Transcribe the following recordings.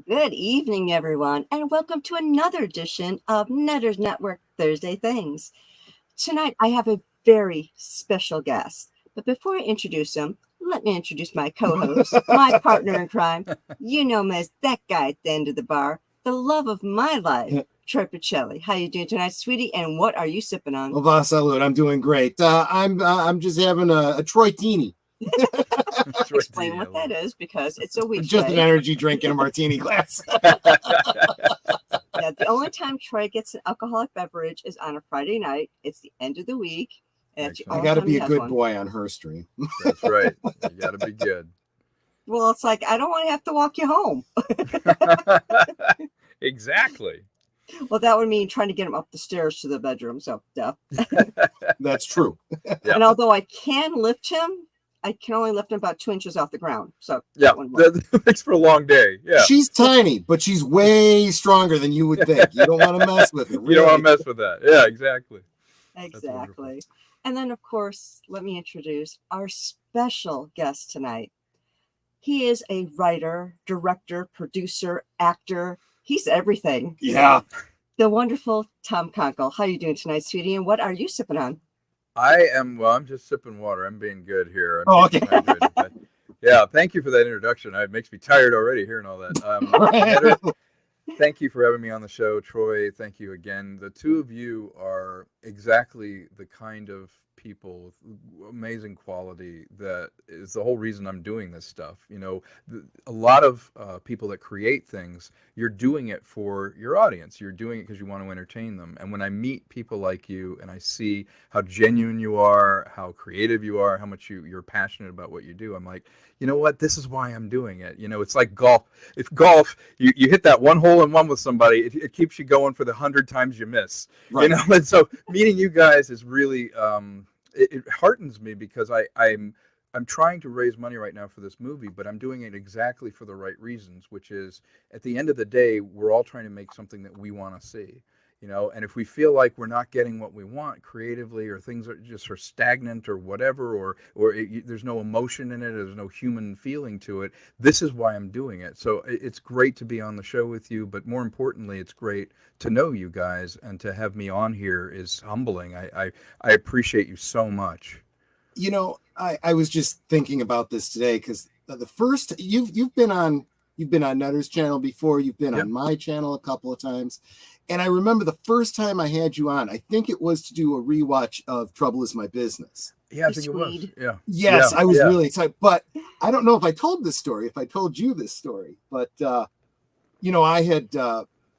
Good evening, everyone, and welcome to another edition of Nutters Network Thursday Things. Tonight, I have a very special guest. But before I introduce him, let me introduce my co-host, my partner in crime. You know him as that guy at the end of the bar, the love of my life, Troy Pacelli. How you doing tonight, sweetie? And what are you sipping on? Well, salute. I'm doing great. I'm just having a Troy Teeny. Explain what that is, because it's a weekday. Just an energy drink in a martini glass. Yeah, the only time Troy gets an alcoholic beverage is on a Friday night. It's the end of the week. And I got to be a good boy on her stream. That's right. You got to be good. Well, it's like, I don't want to have to walk you home. Exactly. Well, that would mean trying to get him up the stairs to the bedroom. So, yeah. That's true. Yeah. And although I can lift him, I can only lift him about 2 inches off the ground. So yeah, that makes for a long day. Yeah, she's tiny, but she's way stronger than you would think. You don't want to mess with her. Really. You don't want to mess with that. Yeah, exactly. Exactly. And then, of course, let me introduce our special guest tonight. He is a writer, director, producer, actor. He's everything. Yeah. The wonderful Tom Konkle. How are you doing tonight, sweetie? And what are you sipping on? I'm just sipping water. I'm being good here. Okay. But yeah, thank you for that introduction. It makes me tired already hearing all that. Thank you for having me on the show, Troy. Thank you again. The two of you are exactly the kind of people with amazing quality that is the whole reason I'm doing this stuff. You know, a lot of people that create things, you're doing it for your audience. You're doing it because you want to entertain them. And when I meet people like you and I see how genuine you are, how creative you are, how much you're passionate about what you do, I'm like, you know what? This is why I'm doing it. You know, it's like golf. If golf, you hit that one hole in one with somebody, it keeps you going for the 100 times you miss. Right. You know, and so meeting you guys is really it heartens me, because I'm trying to raise money right now for this movie, but I'm doing it exactly for the right reasons, which is at the end of the day, we're all trying to make something that we want to see. You know, and if we feel like we're not getting what we want creatively, or things are just stagnant or whatever, there's no emotion in it, there's no human feeling to it, this is why I'm doing it. So it's great to be on the show with you, but more importantly, it's great to know you guys, and to have me on here is humbling. I appreciate you so much. You know, I was just thinking about this today, because the first you've been on Nutter's channel before, you've been on my channel a couple of times. And I remember the first time I had you on, I think it was to do a rewatch of Trouble Is My Business. Yeah, I think it was. Yeah. Yes, I was really excited. But I don't know if I told this story, if I told you this story. But, you know, I had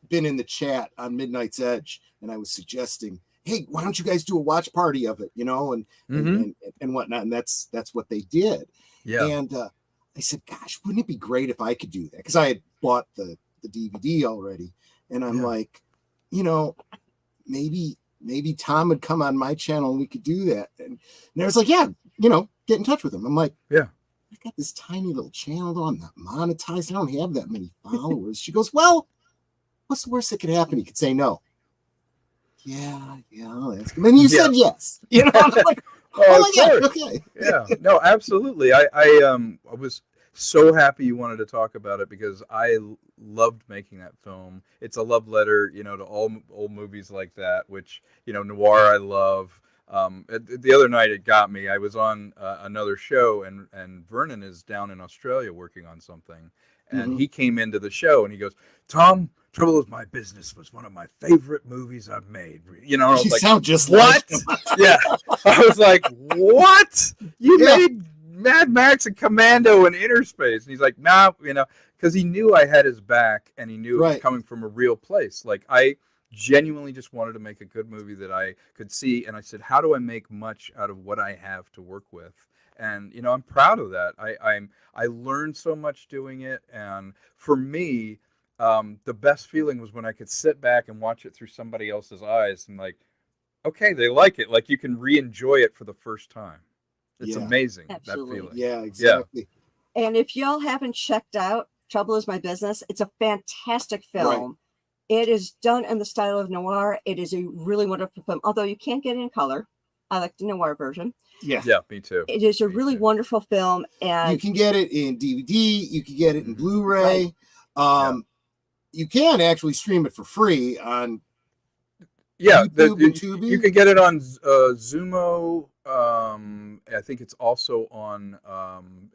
been in the chat on Midnight's Edge, and I was suggesting, hey, why don't you guys do a watch party of it, you know, and whatnot. And that's what they did. Yeah. And I said, gosh, wouldn't it be great if I could do that? Because I had bought the DVD already. And I'm like, you know, maybe Tom would come on my channel and we could do that. And I was like, yeah, you know, get in touch with him. I'm like, yeah, I got this tiny little channel though. I'm not monetized. I don't have that many followers. She goes, well, what's the worst that could happen? He could say no. Yeah, that's good. Then you said yes. You know, I'm like, oh my God, okay. Yeah, no, absolutely. I was so happy you wanted to talk about it, because I loved making that film. It's a love letter, you know, to all old movies like that, which, you know, noir I love. The other night it got me. I was on another show, and Vernon is down in Australia working on something, and he came into the show and he goes, Tom, Trouble Is My Business was one of my favorite movies I've made. You know, I was like, sound just what? Like Yeah, I was like, what? You made Mad Max and Commando and Inner Space? And he's like, nah, you know, because he knew I had his back, and he knew it was coming from a real place. Like, I genuinely just wanted to make a good movie that I could see, and I said, how do I make much out of what I have to work with? And, you know, I'm proud of that. I learned so much doing it, and for me, the best feeling was when I could sit back and watch it through somebody else's eyes, and like, okay, they like it. Like, you can re-enjoy it for the first time. It's amazing. Absolutely. That feeling. Yeah, exactly. Yeah. And if y'all haven't checked out Trouble Is My Business, it's a fantastic film. Right. It is done in the style of noir. It is a really wonderful film, although you can't get it in color. I like the noir version. Yeah, me too. It is a really wonderful film, and you can get it in DVD. You can get it in Blu-ray. you can actually stream it for free on YouTube and Tubi. You can get it on Zumo. I think it's also on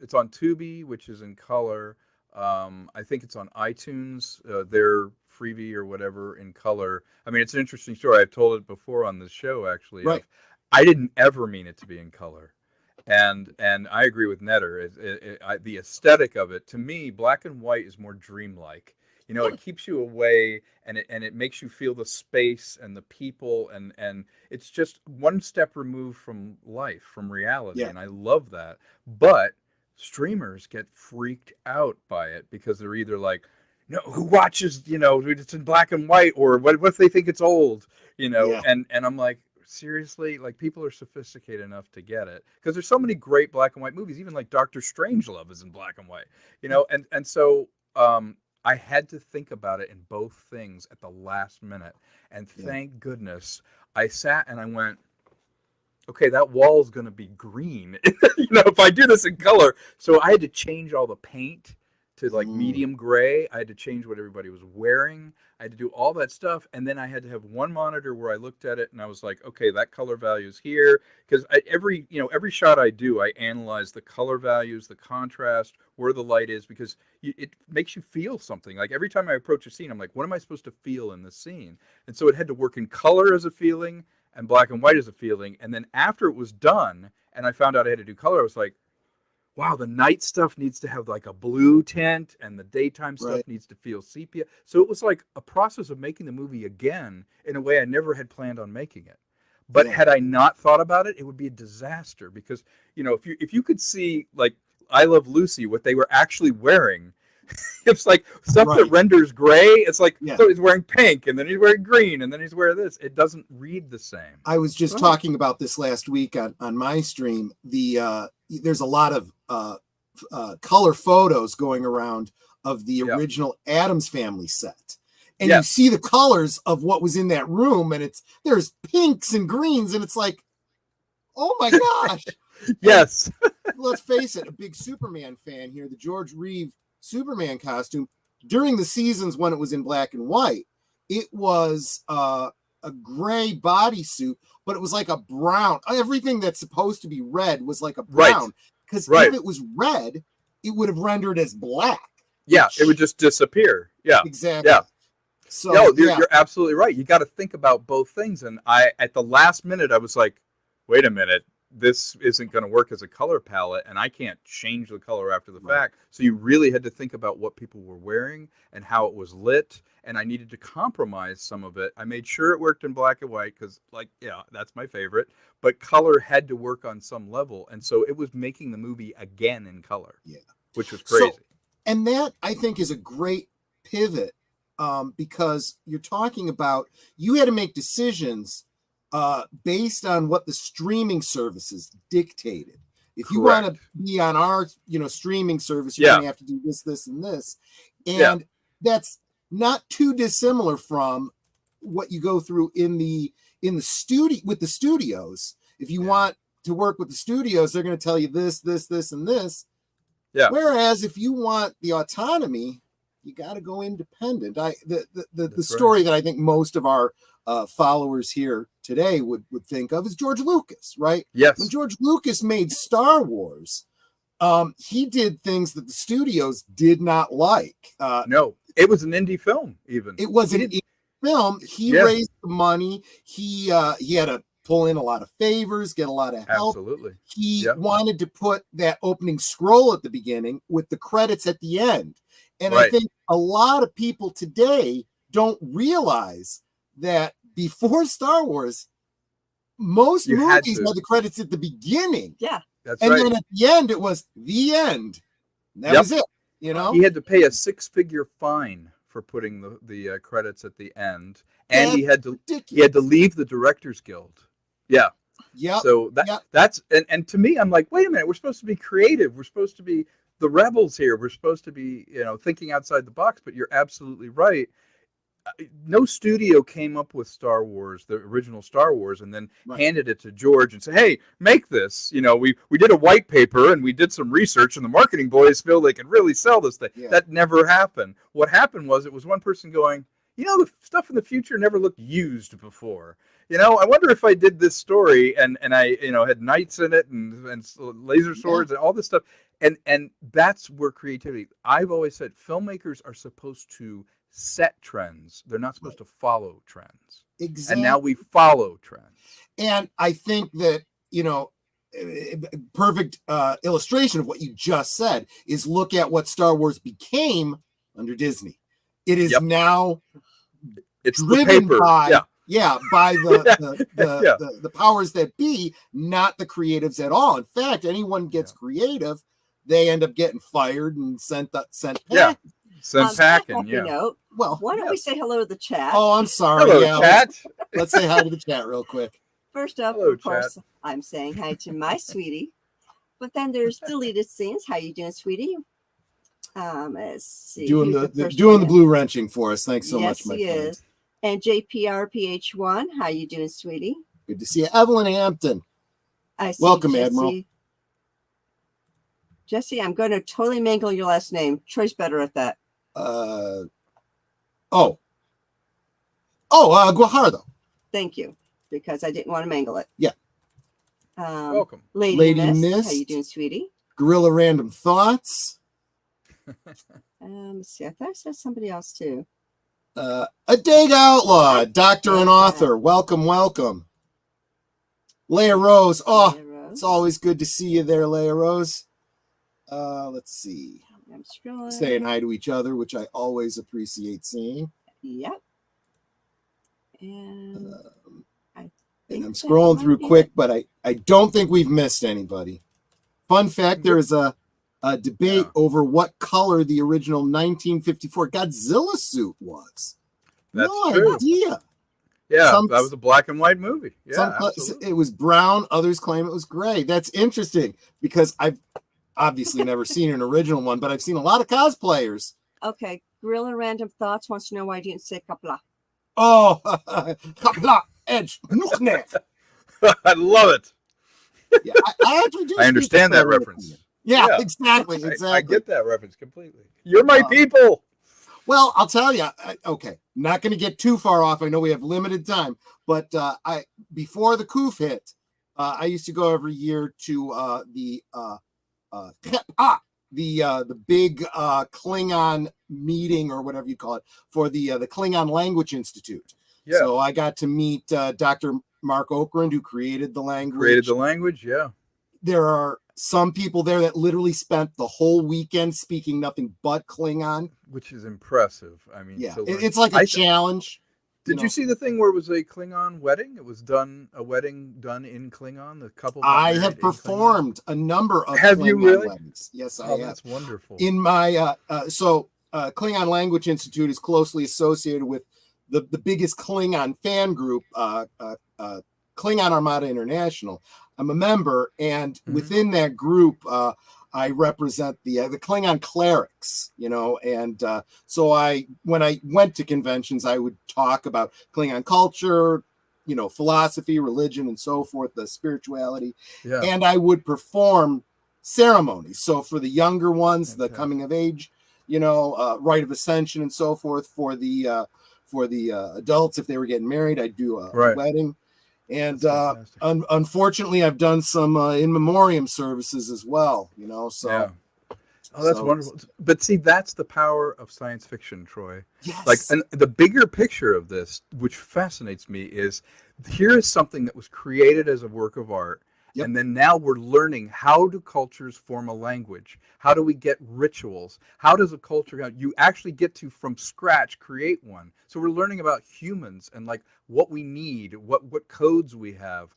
Tubi, which is in color. I think it's on iTunes, their freebie or whatever in color. I mean, it's an interesting story. I've told it before on this show, actually. Right. I didn't ever mean it to be in color. And I agree with Netter. The aesthetic of it, to me, black and white is more dreamlike. You know, it keeps you away, and it makes you feel the space and the people, and it's just one step removed from life, from reality, and I love that. But streamers get freaked out by it because they're either like, no, who watches, it's in black and white, or what if they think it's old, and I'm like, seriously, like, people are sophisticated enough to get it, because there's so many great black and white movies, even like Doctor Strangelove is in black and white, and so I had to think about it in both things at the last minute, and thank goodness I sat and I went, okay, that wall's going to be green, if I do this in color. So I had to change all the paint to like medium gray. I had to change what everybody was wearing. I had to do all that stuff. And then I had to have one monitor where I looked at it and I was like, okay, that color value is here. Because every shot I do, I analyze the color values, the contrast, where the light is, because it makes you feel something. Like every time I approach a scene, I'm like, what am I supposed to feel in this scene? And so it had to work in color as a feeling and black and white as a feeling. And then after it was done and I found out I had to do color, I was like, wow, the night stuff needs to have like a blue tint and the daytime stuff needs to feel sepia. So it was like a process of making the movie again in a way I never had planned on making it. But had I not thought about it, it would be a disaster, because, if you could see, like, I Love Lucy, what they were actually wearing, it's like stuff that renders gray. It's like, so he's wearing pink, and then he's wearing green, and then he's wearing this. It doesn't read the same. I was just talking about this last week on my stream. There's a lot of color photos going around of the original Addams Family set. And you see the colors of what was in that room, and there's pinks and greens, and it's like, oh my gosh. Yes. Let's face it, a big Superman fan here, the George Reeve Superman costume, during the seasons when it was in black and white, it was a gray bodysuit, but it was like a brown. Everything that's supposed to be red was like a brown. Because if it was red, it would have rendered as black. Yeah, it would just disappear. Yeah. Exactly. Yeah. So you're absolutely right. You got to think about both things. And at the last minute, I was like, wait a minute, this isn't going to work as a color palette, and I can't change the color after the fact. So you really had to think about what people were wearing and how it was lit, and I needed to compromise some of it. I made sure it worked in black and white because, that's my favorite, but color had to work on some level, and so it was making the movie again in color, which was crazy. And that, I think, is a great pivot, because you're talking about, you had to make decisions based on what the streaming services dictated. If you want to be on our, streaming service, you're going to have to do this, this, and this. And that's not too dissimilar from what you go through in the studio with the studios. If you want to work with the studios, they're going to tell you this, this, this, and this. Yeah. Whereas if you want the autonomy, you got to go independent. The story that I think most of our followers here today would think of is George Lucas, right? Yes. When George Lucas made Star Wars, he did things that the studios did not like. No, it was an indie film. Even it was an indie film. He raised the money. He had to pull in a lot of favors, get a lot of help. Absolutely. He wanted to put that opening scroll at the beginning with the credits at the end. And I think a lot of people today don't realize that before Star Wars, most movies had the credits at the beginning. Yeah. That's and then at the end, it was the end. That was it. He had to pay a 6-figure fine for putting the credits at the end. And he had to leave the Directors Guild. Yeah. Yeah. So that's and to me, I'm like, wait a minute, we're supposed to be creative. We're supposed to be the rebels here. We're supposed to be, thinking outside the box, but you're absolutely right. no studio came up with Star Wars, the original Star Wars, and then handed it to George and said, "Hey, make this." We did a white paper and we did some research, and the marketing boys feel they can really sell this thing. Yeah. That never happened. What happened was it was one person going, the stuff in the future never looked used before. I wonder if I did this story and I had knights in it and laser swords and all this stuff, and that's where creativity. I've always said filmmakers are supposed to set trends. They're not supposed to follow trends. Exactly. And now we follow trends. And I think that, perfect illustration of what you just said is look at what Star Wars became under Disney. It is now it's driven by by the powers that be, not the creatives at all. In fact, anyone gets creative, they end up getting fired and sent packing. Sent packing, note, well, why don't we say hello to the chat? Oh, I'm sorry. Hello, chat. Let's say hi to the chat real quick. First up, of course, I'm saying hi to my sweetie. But then there's deleted scenes. How you doing, sweetie? Let's see. Doing the blue wrenching for us. Thanks so much, my friend. Yes, he is. And JPRPH1, how you doing, sweetie? Good to see you. Evelyn Hampton. Welcome, Jesse. Admiral. Jesse, I'm going to totally mangle your last name. Troy's better at that. Guajardo. Thank you, because I didn't want to mangle it. Yeah. Welcome. Lady Mist. How you doing, sweetie? Gorilla Random Thoughts. Let's see. I thought I said somebody else too. A Dig Outlaw, doctor and author. Welcome. Leia Rose. Oh, it's always good to see you there, Leia Rose. Let's see. I'm scrolling. Saying hi to each other, which I always appreciate seeing. Yep. And I'm scrolling through quick, but I don't think we've missed anybody. Fun fact, there is a debate over what color the original 1954 Godzilla suit was. That's no true. idea. Yeah, that was a black and white movie. Yeah, it was brown. Others claim it was gray. That's interesting because I've obviously never seen an original one, but I've seen a lot of cosplayers. Okay, Gorilla Random Thoughts wants to know why you didn't say Kapla. Oh, Kapla Edge. I love it. Yeah, I actually do. I understand that reference. Yeah, exactly. I get that reference completely. You're my people. Well, I'll tell you. Okay, not going to get too far off. I know we have limited time, but before the Koof hit, I used to go every year to the big Klingon meeting or whatever you call it for the Klingon Language Institute. Yeah. So I got to meet Dr. Mark Okrand, who created the language. Yeah. There are some people there that literally spent the whole weekend speaking nothing but Klingon, which is impressive. I mean, yeah, it's like a challenge. Did you see the thing where it was a Klingon wedding? It was a wedding done in Klingon. The couple. I have performed a number of. Have Klingon you really? Weddings. Yes, I have. That's wonderful. In my Klingon Language Institute is closely associated with the biggest Klingon fan group, Klingon Armada International. I'm a member, and within that group, I represent the Klingon clerics, and so when I went to conventions, I would talk about Klingon culture, philosophy, religion, and so forth, the spirituality, and I would perform ceremonies. So for the younger ones, the coming of age, rite of ascension, and so forth. For the adults, if they were getting married, I'd do a wedding. And unfortunately, I've done some in memoriam services as well, so. Yeah. Oh, that's wonderful. But see, that's the power of science fiction, Troy. Yes. And the bigger picture of this, which fascinates me, is here is something that was created as a work of art. Yep. And then now we're learning, how do cultures form a language? How do we get rituals? How does a culture, you actually get to, from scratch, create one? So we're learning about humans and like what we need, what codes we have,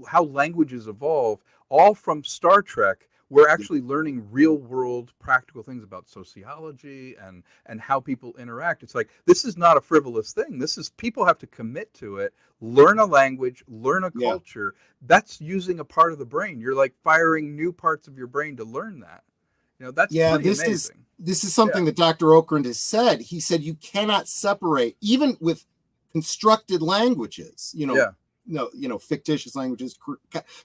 how languages evolve, all from Star Trek. We're actually learning real world practical things about sociology and how people interact. It's like, this is not a frivolous thing. This is, people have to commit to it, learn a language, learn a culture. That's using a part of the brain. You're like firing new parts of your brain to learn that. That's pretty amazing. this is something that Dr. Okrand has said. He said you cannot separate, even with constructed languages, fictitious languages,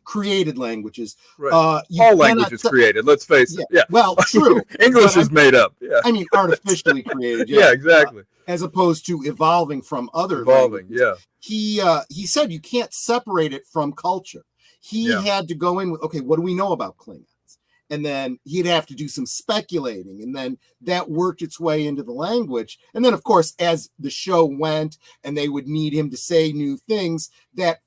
created languages. Right. All language is created. Let's face it. Yeah. Well, true. English is made up. Yeah. I mean, artificially created. Yeah, exactly. As opposed to evolving from other languages. Yeah. He said you can't separate it from culture. He had to go in with, okay, what do we know about Klingons? And then he'd have to do some speculating, and then that worked its way into the language. And then, of course, as the show went and they would need him to say new things, that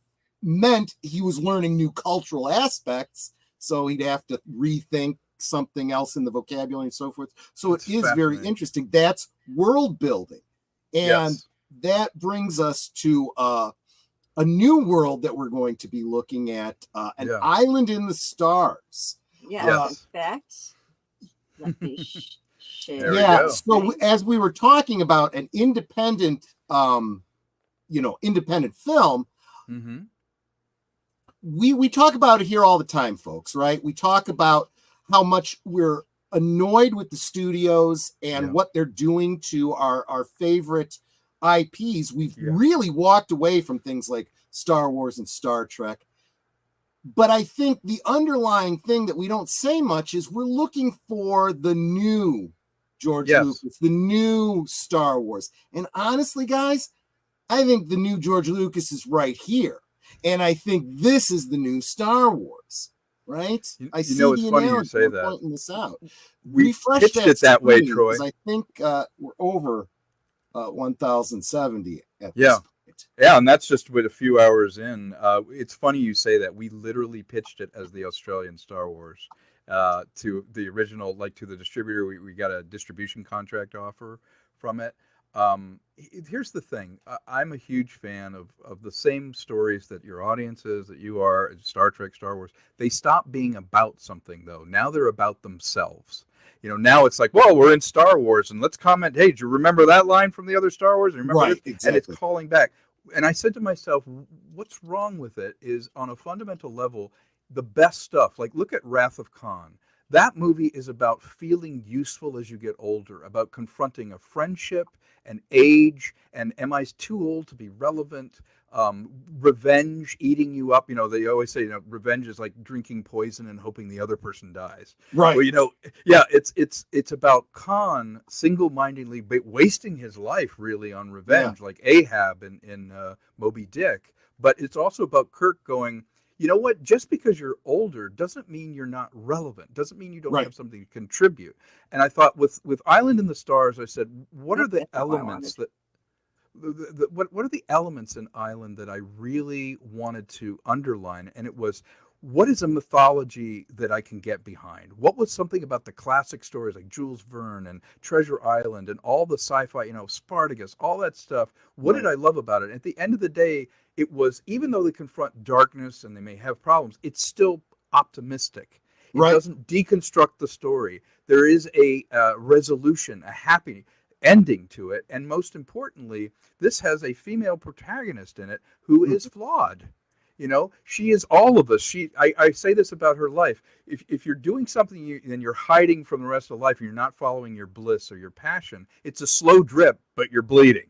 meant he was learning new cultural aspects. So he'd have to rethink something else in the vocabulary and so forth. So it is very interesting. That's world building. And that brings us to a new world that we're going to be looking at, an island in the stars. Yeah, in fact, let me share. Yeah, so as we were talking about an independent, independent film, we talk about it here all the time, folks, right? We talk about how much we're annoyed with the studios and what they're doing to our favorite IPs. We've really walked away from things like Star Wars and Star Trek. But I think the underlying thing that we don't say much is we're looking for the new George Lucas, the new Star Wars. And honestly, guys, I think the new George Lucas is right here. And I think this is the new Star Wars, right? I see it's funny you say that. Pointing this out. We pitched it that way, Troy. I think we're over 1,070 at this point. Yeah, and that's just with a few hours in. It's funny you say that. We literally pitched it as the Australian Star Wars to the original, like to the distributor. We got a distribution contract offer from it. Here's the thing. I'm a huge fan of the same stories that your audience is, that you are, Star Trek, Star Wars. They stop being about something, though. Now they're about themselves. Now it's like, well, we're in Star Wars, and let's comment. Hey, do you remember that line from the other Star Wars? Remember exactly. And it's calling back. And I said to myself, what's wrong with it is, on a fundamental level, the best stuff. Like, look at Wrath of Khan. That movie is about feeling useful as you get older, about confronting a friendship and age, and am I too old to be relevant? Revenge eating you up. They always say, revenge is like drinking poison and hoping the other person dies. Right. Well, it's about Khan single-mindedly wasting his life really on revenge, like Ahab in Moby Dick. But it's also about Kirk going, you know what? Just because you're older doesn't mean you're not relevant. Doesn't mean you don't have something to contribute. And I thought with Island in the Stars, I said, what are the elements that what are the elements in Island that I really wanted to underline? And it was, what is a mythology that I can get behind? What was something about the classic stories like Jules Verne and Treasure Island and all the sci-fi, Spartacus, all that stuff? What did I love about it? At the end of the day, it was, even though they confront darkness and they may have problems, it's still optimistic. It doesn't deconstruct the story. There is a resolution, a happy ending to it. And most importantly, this has a female protagonist in it who is flawed. She is all of us. I say this about her life. If you're doing something and you're hiding from the rest of life and you're not following your bliss or your passion, it's a slow drip, but you're bleeding.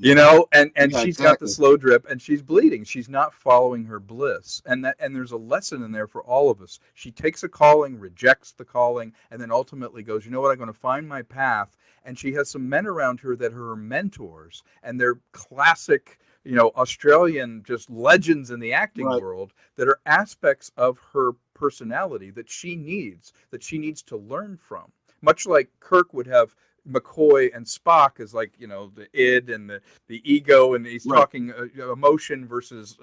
And she's got the slow drip and she's bleeding. She's not following her bliss. And there's a lesson in there for all of us. She takes a calling, rejects the calling, and then ultimately goes, you know what, I'm going to find my path. And she has some men around her that are her mentors, and they're classic, Australian just legends in the acting world that are aspects of her personality that she needs to learn from. Much like Kirk would have McCoy and Spock as like, the id and the ego, and he's talking emotion versus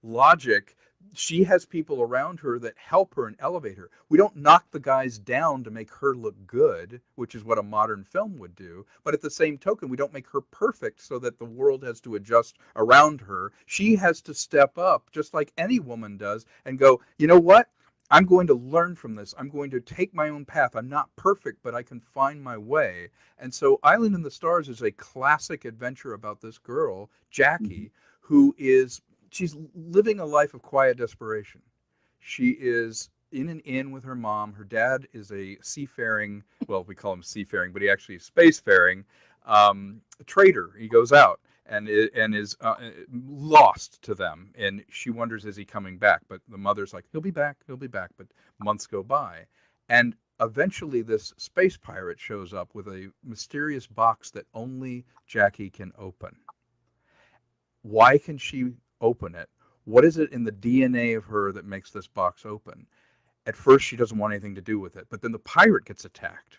logic. She has people around her that help her and elevate her. We don't knock the guys down to make her look good, which is what a modern film would do. But at the same token, we don't make her perfect so that the world has to adjust around her. She has to step up, just like any woman does, and go, you know what? I'm going to learn from this. I'm going to take my own path. I'm not perfect, but I can find my way. And so Island in the Stars is a classic adventure about this girl, Jackie, who she's living a life of quiet desperation. She is in an inn with her mom. Her dad is a seafaring, well, we call him seafaring, but he actually is spacefaring trader. He goes out and is lost to them, and she wonders, is he coming back? But the mother's like, he'll be back, he'll be back. But months go by, and eventually this space pirate shows up with a mysterious box that only Jackie can open. Why can she open it? What is it in the DNA of her that makes this box open? At first, she doesn't want anything to do with it, but then the pirate gets attacked.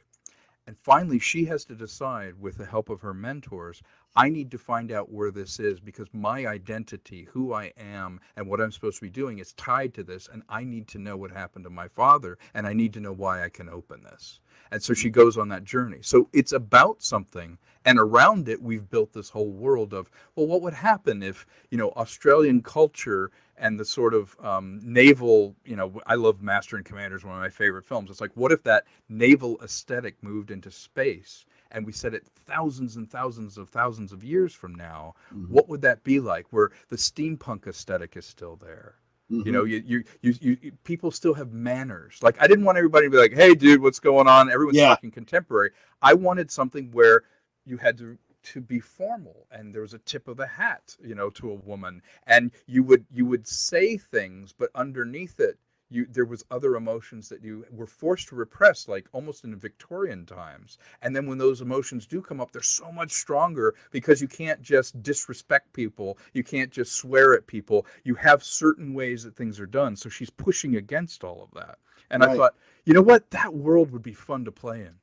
And finally, she has to decide, with the help of her mentors, I need to find out where this is, because my identity, who I am, and what I'm supposed to be doing is tied to this, and I need to know what happened to my father, and I need to know why I can open this. And so she goes on that journey. So it's about something, and around it, we've built this whole world of, well, what would happen if, Australian culture and the sort of naval, I love Master and Commander is one of my favorite films. It's like, what if that naval aesthetic moved into space, and we set it thousands and thousands of years from now? Mm-hmm. What would that be like, where the steampunk aesthetic is still there? Mm-hmm. People still have manners. Like, I didn't want everybody to be like, hey, dude, what's going on? Everyone's talking contemporary. I wanted something where you had to be formal, and there was a tip of the hat, to a woman, and you would say things, but underneath it, there was other emotions that you were forced to repress, like almost in Victorian times. And then when those emotions do come up, they're so much stronger, because you can't just disrespect people. You can't just swear at people. You have certain ways that things are done. So she's pushing against all of that. And right. I thought, you know what? That world would be fun to play in.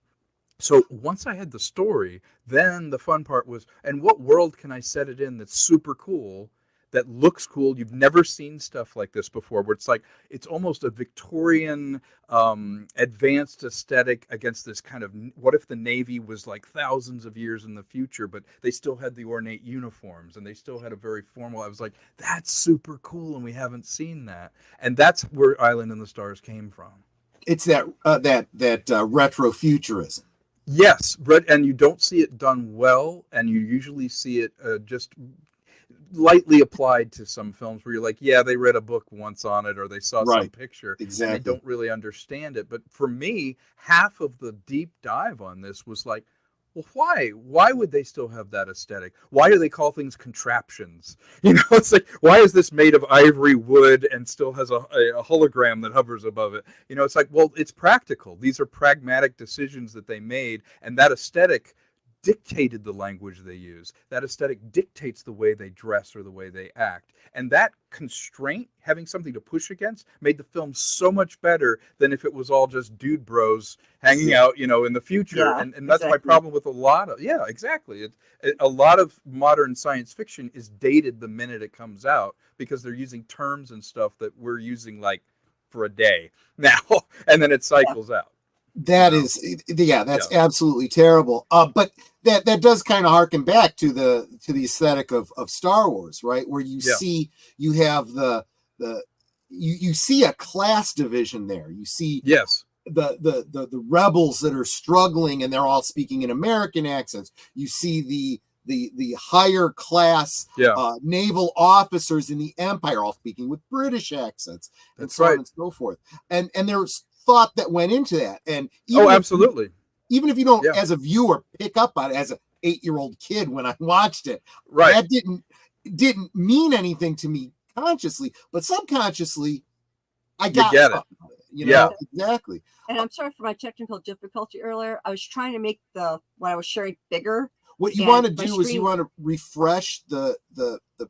So once I had the story, then the fun part was, and what world can I set it in that's super cool, that looks cool? You've never seen stuff like this before, where it's like, it's almost a Victorian advanced aesthetic against this kind of, what if the Navy was like thousands of years in the future, but they still had the ornate uniforms, and they still had a very formal, I was like, that's super cool, and we haven't seen that. And that's where Island in the Stars came from. It's that retro futurism. Yes, and you don't see it done well, and you usually see it just lightly applied to some films where you're like, yeah, they read a book once on it, or they saw some picture, exactly. And they don't really understand it. But for me, half of the deep dive on this was like, well, why? Why would they still have that aesthetic? Why do they call things contraptions? It's like, why is this made of ivory wood and still has a hologram that hovers above it? It's like, well, it's practical. These are pragmatic decisions that they made, and that aesthetic dictated the language they use. That aesthetic dictates the way they dress or the way they act. And that constraint, having something to push against, made the film so much better than if it was all just dude bros hanging out, in the future. Yeah, and that's my problem with a lot of, exactly. A lot of modern science fiction is dated the minute it comes out, because they're using terms and stuff that we're using like for a day now, and then it cycles out. That's absolutely terrible. But that does kind of harken back to the aesthetic of Star Wars, right? Where you see, you have you see a class division there. You see the rebels that are struggling, and they're all speaking in American accents. You see the higher class naval officers in the Empire all speaking with British accents, and so on and so forth. And there's thought that went into that, and absolutely. Even if you don't, as a viewer, pick up on it, as an 8-year-old kid when I watched it, right? That didn't mean anything to me consciously, but subconsciously, I got it. Exactly. And I'm sorry for my technical difficulty earlier. I was trying to make what I was sharing bigger. What you want to do is you want to refresh the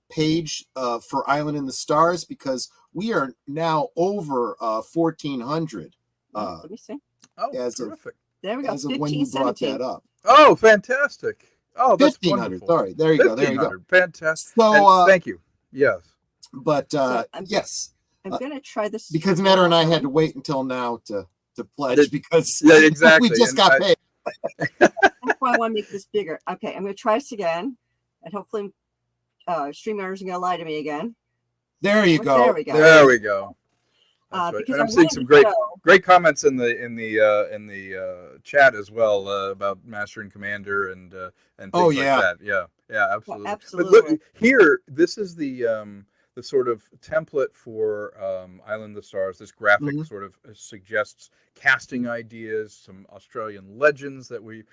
page for Island in the Stars, because we are now over 1,400. Let me see. Oh, terrific. There we go. As of when you brought that up. Oh, fantastic. Oh, that's 1,500. wonderful. Sorry. There you go. There you go. Fantastic. So, thank you. Yes. But yes. I'm going to try this. Because Matter and I had to wait until now to pledge, because exactly. we just got paid. That's why I want to make this bigger. Okay, I'm going to try this again. And hopefully StreamYard isn't going to lie to me again. There you go. There we go. There we go. Right. And I'm seeing some great comments in the chat as well about Master and Commander and things like that. Yeah, absolutely. Well, absolutely. But look, here, this is the the sort of template for Island of the Stars. This graphic Mhm. sort of suggests casting ideas, some Australian legends that we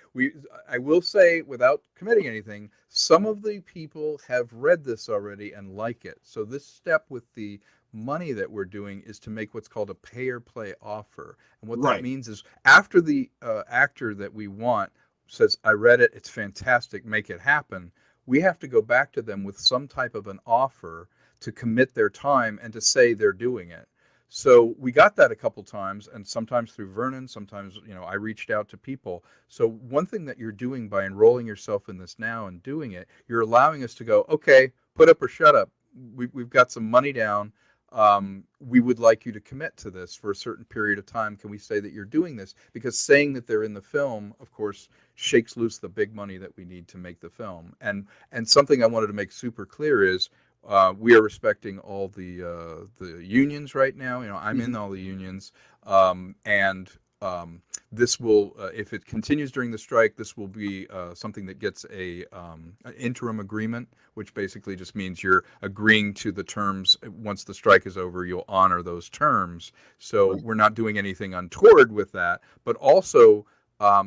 I will say, without committing anything, some of the people have read this already and like it. So this step with the money that we're doing is to make what's called a pay or play offer. And what that Right. means is, after the actor that we want says, I read it, it's fantastic, make it happen, we have to go back to them with some type of an offer to commit their time and to say they're doing it. So we got that a couple times, and sometimes through Vernon, sometimes, I reached out to people. So one thing that you're doing by enrolling yourself in this now and doing it, you're allowing us to go, okay, put up or shut up. We've got some money down. We would like you to commit to this for a certain period of time. Can we say that you're doing this? Because saying that they're in the film, of course, shakes loose the big money that we need to make the film. And something I wanted to make super clear is, we are respecting all the unions right now. I'm in all the unions, and this will, if it continues during the strike, this will be something that gets an interim agreement, which basically just means you're agreeing to the terms. Once the strike is over, you'll honor those terms. So Right. we're not doing anything untoward with that, but also.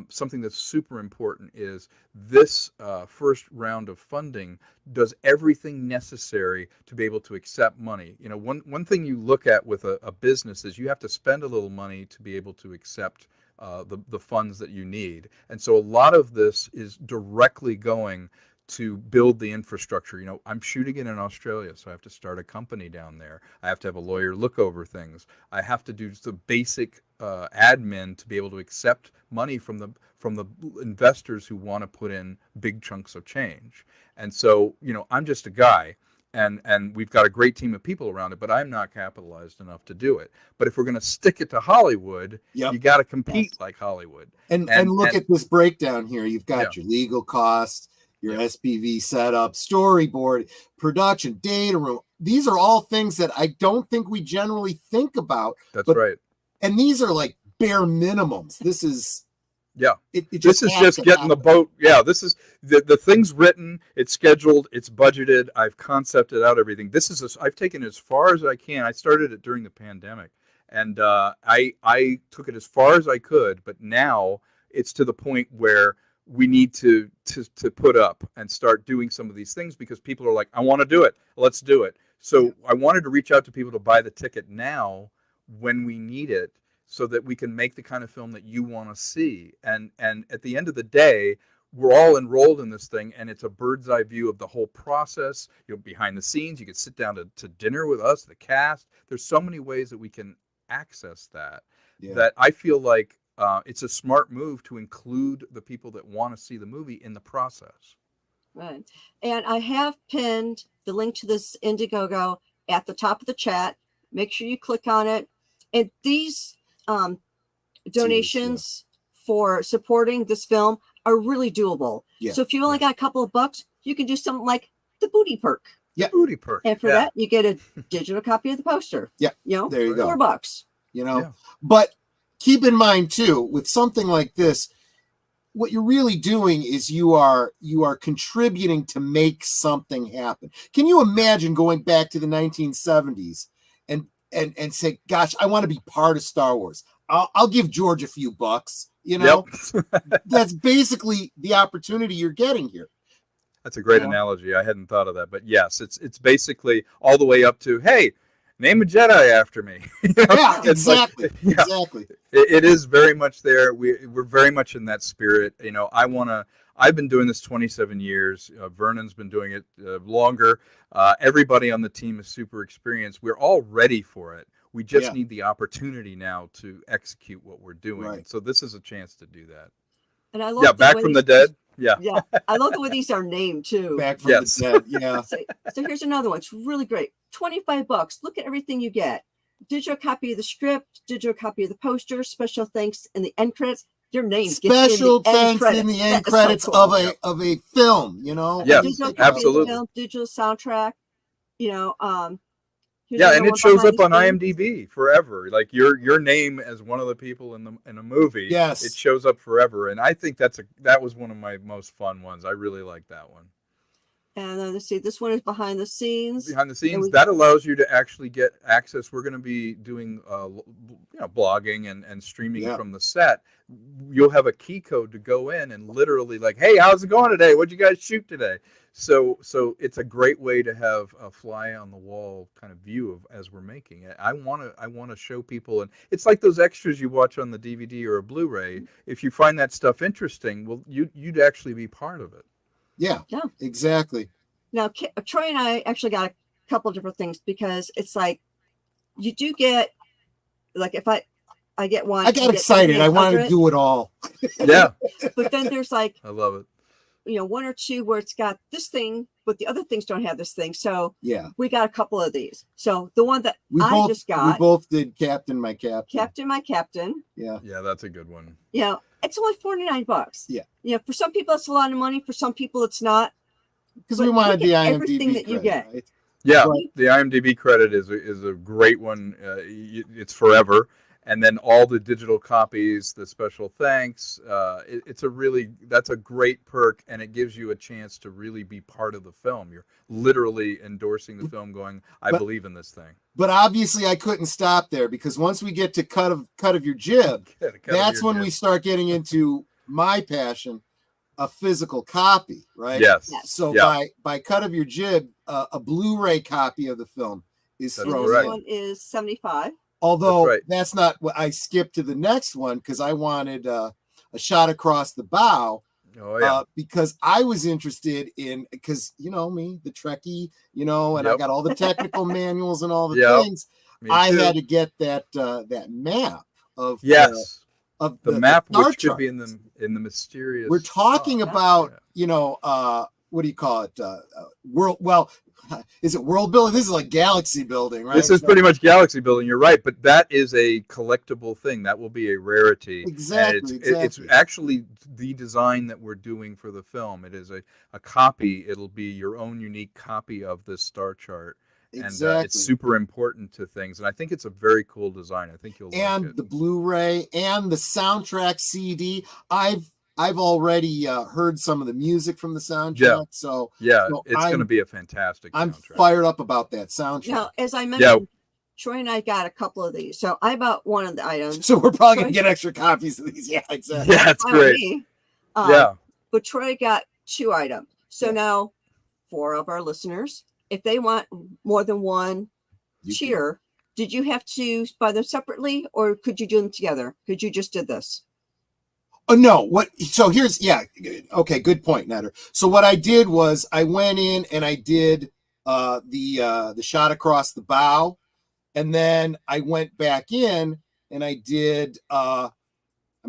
Something that's super important is this first round of funding does everything necessary to be able to accept money. One thing you look at with a business is you have to spend a little money to be able to accept the funds that you need. And so a lot of this is directly going to build the infrastructure. I'm shooting it in Australia, so I have to start a company down there. I have to have a lawyer look over things. I have to do the basic admin to be able to accept money from the investors who want to put in big chunks of change. And so, I'm just a guy, and we've got a great team of people around it, but I'm not capitalized enough to do it. But if we're going to stick it to Hollywood, Yep. you got to compete Yes. like Hollywood. And look at this breakdown here. You've got your legal costs, your SPV setup, storyboard, production, data room. These are all things that I don't think we generally think about. That's right. And these are like bare minimums. This is This is just getting the boat. Yeah, this is the thing's written, it's scheduled, it's budgeted. I've concepted out everything. I've taken it as far as I can. I started it during the pandemic, and I took it as far as I could. But now it's to the point where we need to put up and start doing some of these things, because people are like, I want to do it. Let's do it. So I wanted to reach out to people to buy the ticket now when we need it, so that we can make the kind of film that you want to see. And at the end of the day, we're all enrolled in this thing, and it's a bird's eye view of the whole process. Behind the scenes, you can sit down to dinner with us, the cast. There's so many ways that we can access that, that I feel like it's a smart move to include the people that want to see the movie in the process. Right. And I have pinned the link to this Indiegogo at the top of the chat. Make sure you click on it. And these donations for supporting this film are really doable. So if you only got a couple of bucks, you can do something like the booty perk. Booty perk. And for that, you get a digital copy of the poster. There you go. $4. But keep in mind too, with something like this, what you're really doing is you are contributing to make something happen. Can you imagine going back to the 1970s and say, gosh, I want to be part of Star Wars. I'll give George a few bucks, That's basically the opportunity you're getting here. That's a great analogy. I hadn't thought of that, but yes, it's basically all the way up to, hey, name a Jedi after me. Exactly. It is very much there. We're very much in that spirit. I've been doing this 27 years. Vernon's been doing it longer. Everybody on the team is super experienced. We're all ready for it. We just need the opportunity now to execute what we're doing. Right. And so this is a chance to do that. And I love Back from the dead. Yeah. I love the way these are named too. Back from the dead. Yeah. So here's another one. It's really great. $25. Look at everything you get. Digital copy of the script, digital copy of the poster, special thanks in the end credits. Your name special thanks in the end credits so cool. of a film, Yes, digital absolutely. Film, digital soundtrack, and it shows up on IMDb forever. Like your name as one of the people in a movie. Yes, it shows up forever, and I think that was one of my most fun ones. I really like that one. And then let's see, this one is behind the scenes. Behind the scenes, that allows you to actually get access. We're going to be doing blogging and streaming from the set. You'll have a key code to go in and literally like, hey, how's it going today? What'd you guys shoot today? So it's a great way to have a fly on the wall kind of view of as we're making it. I want to show people, and it's like those extras you watch on the DVD or a Blu-ray. If you find that stuff interesting, well, you'd actually be part of it. Yeah, exactly. Now, Troy and I actually got a couple different things, because it's like you do get, like, if I get one. I got excited. I wanted to do it all. Yeah. But then there's like, I love it. One or two where it's got this thing, but the other things don't have this thing. So yeah, we got a couple of these. So the one that just got. We both did Captain, My Captain. Captain, My Captain. Yeah. Yeah, that's a good one. It's only $49. Yeah. For some people it's a lot of money. For some people it's not. Because we wanted the IMDb everything that you get. Right? Yeah, the IMDb credit is a great one. It's forever. And then all the digital copies, the special thanks, that's a great perk, and it gives you a chance to really be part of the film. You're literally endorsing the film, going, I believe in this thing. But obviously I couldn't stop there, because once we get to cut of your jib, that's when we start getting into my passion, a physical copy, right? Yes. So by cut of your jib, a Blu-ray copy of the film is thrown in. This one is $75. Although that's not what I skipped to the next one, because I wanted a shot across the bow. Oh, yeah. Because I was interested in, because you know me, the Trekkie, and I got all the technical manuals and all the things. I had to get that map of of the map, which could be in the mysterious. We're talking about what do you call it? World. Well, is it world building? This is like galaxy building, right? This is pretty much galaxy building. You're right, but that is a collectible thing. That will be a rarity. Exactly. It's actually the design that we're doing for the film. It is a copy. It'll be your own unique copy of this star chart. Exactly. And it's super important to things. And I think it's a very cool design. I think you'll like it. And the Blu-ray and the soundtrack CD. I've already heard some of the music from the soundtrack. Yeah. So it's going to be a fantastic soundtrack. I'm fired up about that soundtrack. Now, as I mentioned, Troy and I got a couple of these. So I bought one of the items. So we're probably going to get extra copies of these. Yeah, exactly. Yeah, that's great. But Troy got 2 items. So now 4 of our listeners, if they want more than one cheer, did you have to buy them separately, or could you do them together? Because you just did this. Oh, no. What? So here's, okay, good point, Netter. So what I did was I went in and I did the shot across the bow, and then I went back in and I did, I'm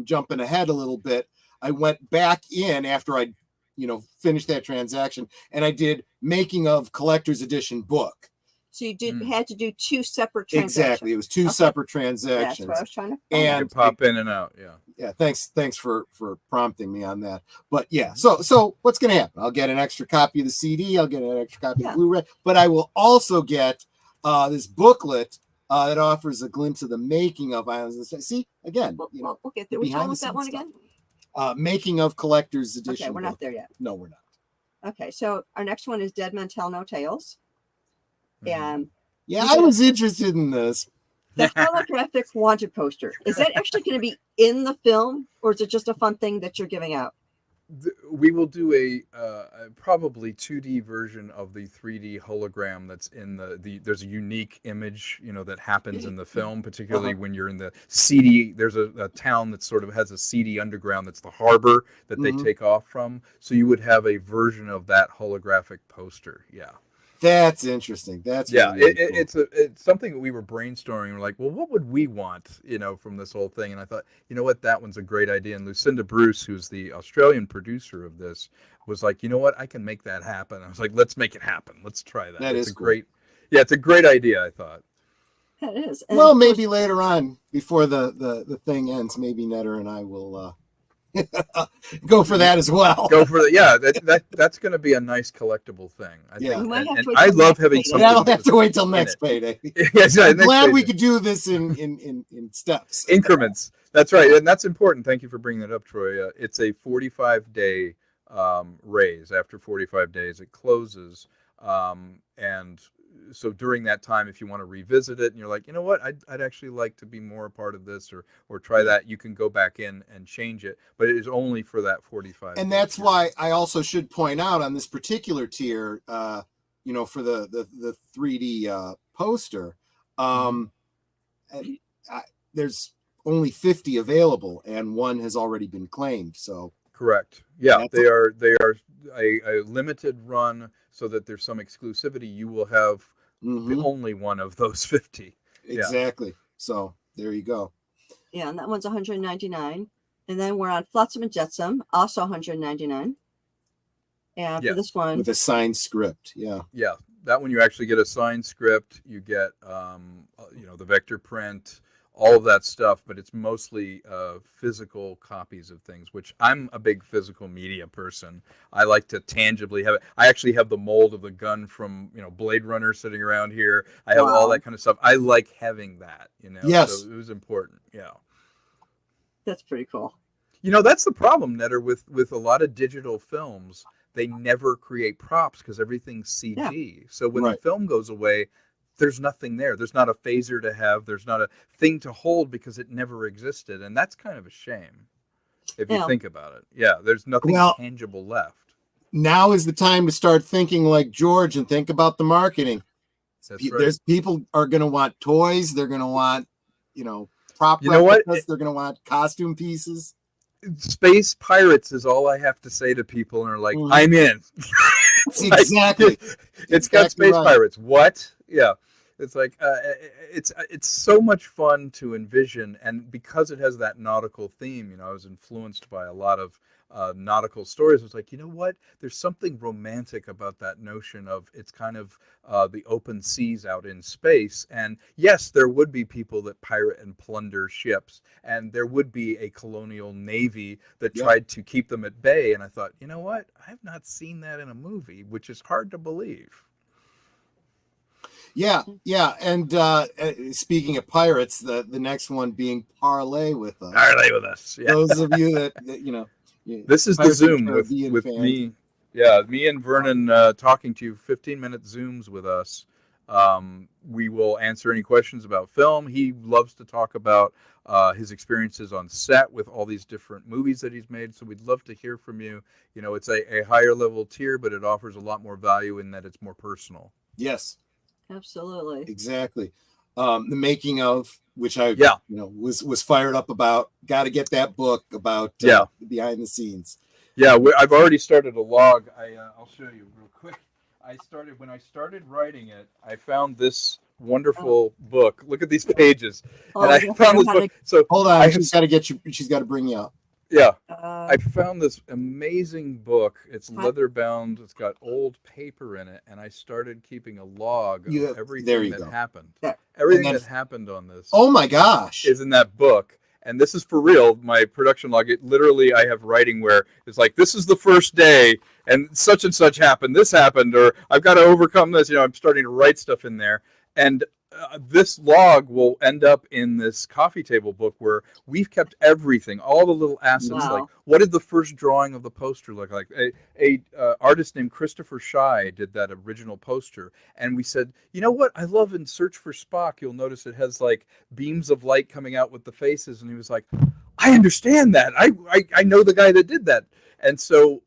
jumping ahead a little bit. I went back in after I, finished that transaction, and I did making of collector's edition book. So you had to do 2 separate transactions. Exactly. It was 2 separate transactions. That's what I was trying to find. And pop in and out. Yeah. Thanks for prompting me on that. But so what's going to happen? I'll get an extra copy of the CD. I'll get an extra copy of Blu-ray, but I will also get this booklet that offers a glimpse of the making of Islands. See, again, we'll get there. Which one was that one again? Making of collector's edition. Okay, we're not there yet. No, we're not. Okay, so our next one is Dead Men Tell No Tales. And I was interested in this. The holographic wanted poster. Is that actually going to be in the film, or is it just a fun thing that you're giving out? We will do a probably 2D version of the 3D hologram that's in there's a unique image, that happens in the film, particularly when you're in the seedy. There's a town that sort of has a seedy underground that's the harbor that they take off from. So you would have a version of that holographic poster. Yeah. That's interesting. That's really cool. It's something that we were brainstorming. We're like, well, what would we want, from this whole thing? And I thought, what, that one's a great idea. And Lucinda Bruce, who's the Australian producer of this, was like, what, I can make that happen. I was like, let's make it happen. Let's try that. It's great. Yeah, it's a great idea, I thought. That is. And well, maybe later on, before the thing ends, maybe Netter and I will go for that as well. Go for that. Yeah, that's going to be a nice collectible thing. I think. And I love having something. That'll have to wait till next payday. Yes, I'm glad we could do this in steps. Increments. That's right, and that's important. Thank you for bringing that up, Troy. It's a 45-day raise. After 45 days, it closes. And so during that time, if you want to revisit it and you're like, you know what, I'd actually like to be more a part of this, or try that, you can go back in and change it. But it is only for that 45. And that's why I also should point out on this particular tier, for the 3D poster, there's only 50 available, and one has already been claimed. So correct. Yeah, they are a limited run, so that there's some exclusivity. You will have the only one of those 50. Exactly. Yeah. So there you go. Yeah, and that one's $199. And then we're on Flotsam and Jetsam, also $199. And for this one, with a signed script. Yeah. That one you actually get a signed script. You get the vector print, all of that stuff, but it's mostly physical copies of things, which I'm a big physical media person. I like to tangibly have it. I actually have the mold of the gun from Blade Runner sitting around here. I have all that kind of stuff. I like having that. Yes. So it was important. Yeah. That's pretty cool. That's the problem, Netter, with a lot of digital films. They never create props because everything's CG. Yeah. So when the film goes away, there's nothing there. There's not a phaser to have. There's not a thing to hold because it never existed. And that's kind of a shame if you think about it. Yeah, there's nothing tangible left. Now is the time to start thinking like George and think about the marketing. That's right. There's people are going to want toys. They're going to want, prop replicas. They're going to want costume pieces. Space pirates is all I have to say to people, and are like, I'm in. Exactly. It's got space pirates. What? Yeah. It's like it's so much fun to envision, and because it has that nautical theme, I was influenced by a lot of nautical stories. It's like, you know what? There's something romantic about that notion of it's kind of the open seas out in space. And yes, there would be people that pirate and plunder ships, and there would be a colonial navy that tried to keep them at bay. And I thought, you know what? I've not seen that in a movie, which is hard to believe. Yeah. And speaking of pirates, the next one being Parlay with Us. Parlay with Us. Yeah. Those of you that this is the Zoom with me. Yeah, me and Vernon talking to you, 15-minute Zooms with us. We will answer any questions about film. He loves to talk about his experiences on set with all these different movies that he's made. So we'd love to hear from you. It's a higher level tier, but it offers a lot more value in that it's more personal. Yes. Absolutely. Exactly. The making of, which I was fired up about. Got to get that book about behind the scenes. Yeah, I've already started a log. I'll show you real quick. When I started writing it, I found this wonderful book. Look at these pages. And I found this book. So hold on, she's got to get you. She's got to bring you up. Yeah, I found this amazing book. It's leather bound. It's got old paper in it, and I started keeping a log of everything that happened. Everything that happened on this. Oh my gosh! Is in that book, and this is for real. My production log. It literally, I have writing where it's like, this is the first day, and such happened. This happened, or I've got to overcome this. I'm starting to write stuff in there, and this log will end up in this coffee table book where we've kept everything, all the little assets. Like, what did the first drawing of the poster look like? A artist named Christopher Shy did that original poster, and we said, you know what? I love in Search for Spock. You'll notice it has like beams of light coming out with the faces, and he was like, I understand that. I know the guy that did that. And so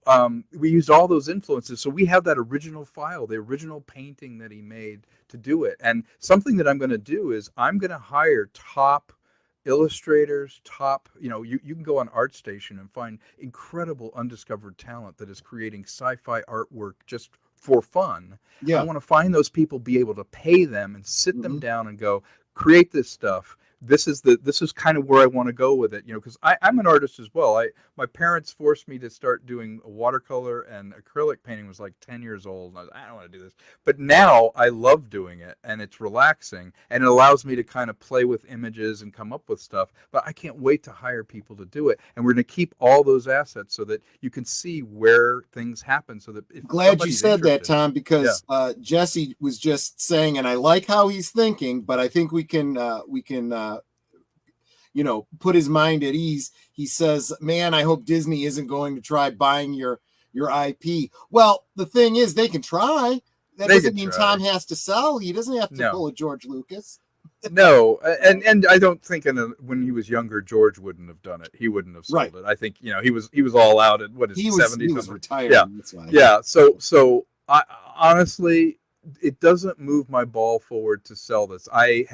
we used all those influences. So we have that original file, the original painting that he made to do it. And something that I'm going to do is I'm going to hire top illustrators, you can go on ArtStation and find incredible undiscovered talent that is creating sci-fi artwork just for fun. Yeah. I want to find those people, be able to pay them and sit them down and go, create this stuff. This is kind of where I want to go with it, because I'm an artist as well. My parents forced me to start doing watercolor and acrylic painting. Was like 10 years old. I don't want to do this, but now I love doing it, and it's relaxing, and it allows me to kind of play with images and come up with stuff. But I can't wait to hire people to do it, and we're going to keep all those assets so that you can see where things happen. So that if glad you said that, Tom, because Jesse was just saying, and I like how he's thinking, but I think we can put his mind at ease. He says, man, I hope Disney isn't going to try buying your your IP. Well, the thing is, they can try. That They doesn't can mean try. Tom has to sell. He doesn't have to No. pull a George Lucas. No, and I don't think when he was younger, George wouldn't have done it. He wouldn't have sold Right. it. I think he was all out at what is He it, was 70 he was something. retired. Yeah, That's why. yeah. So I honestly, it doesn't move my ball forward to sell this. I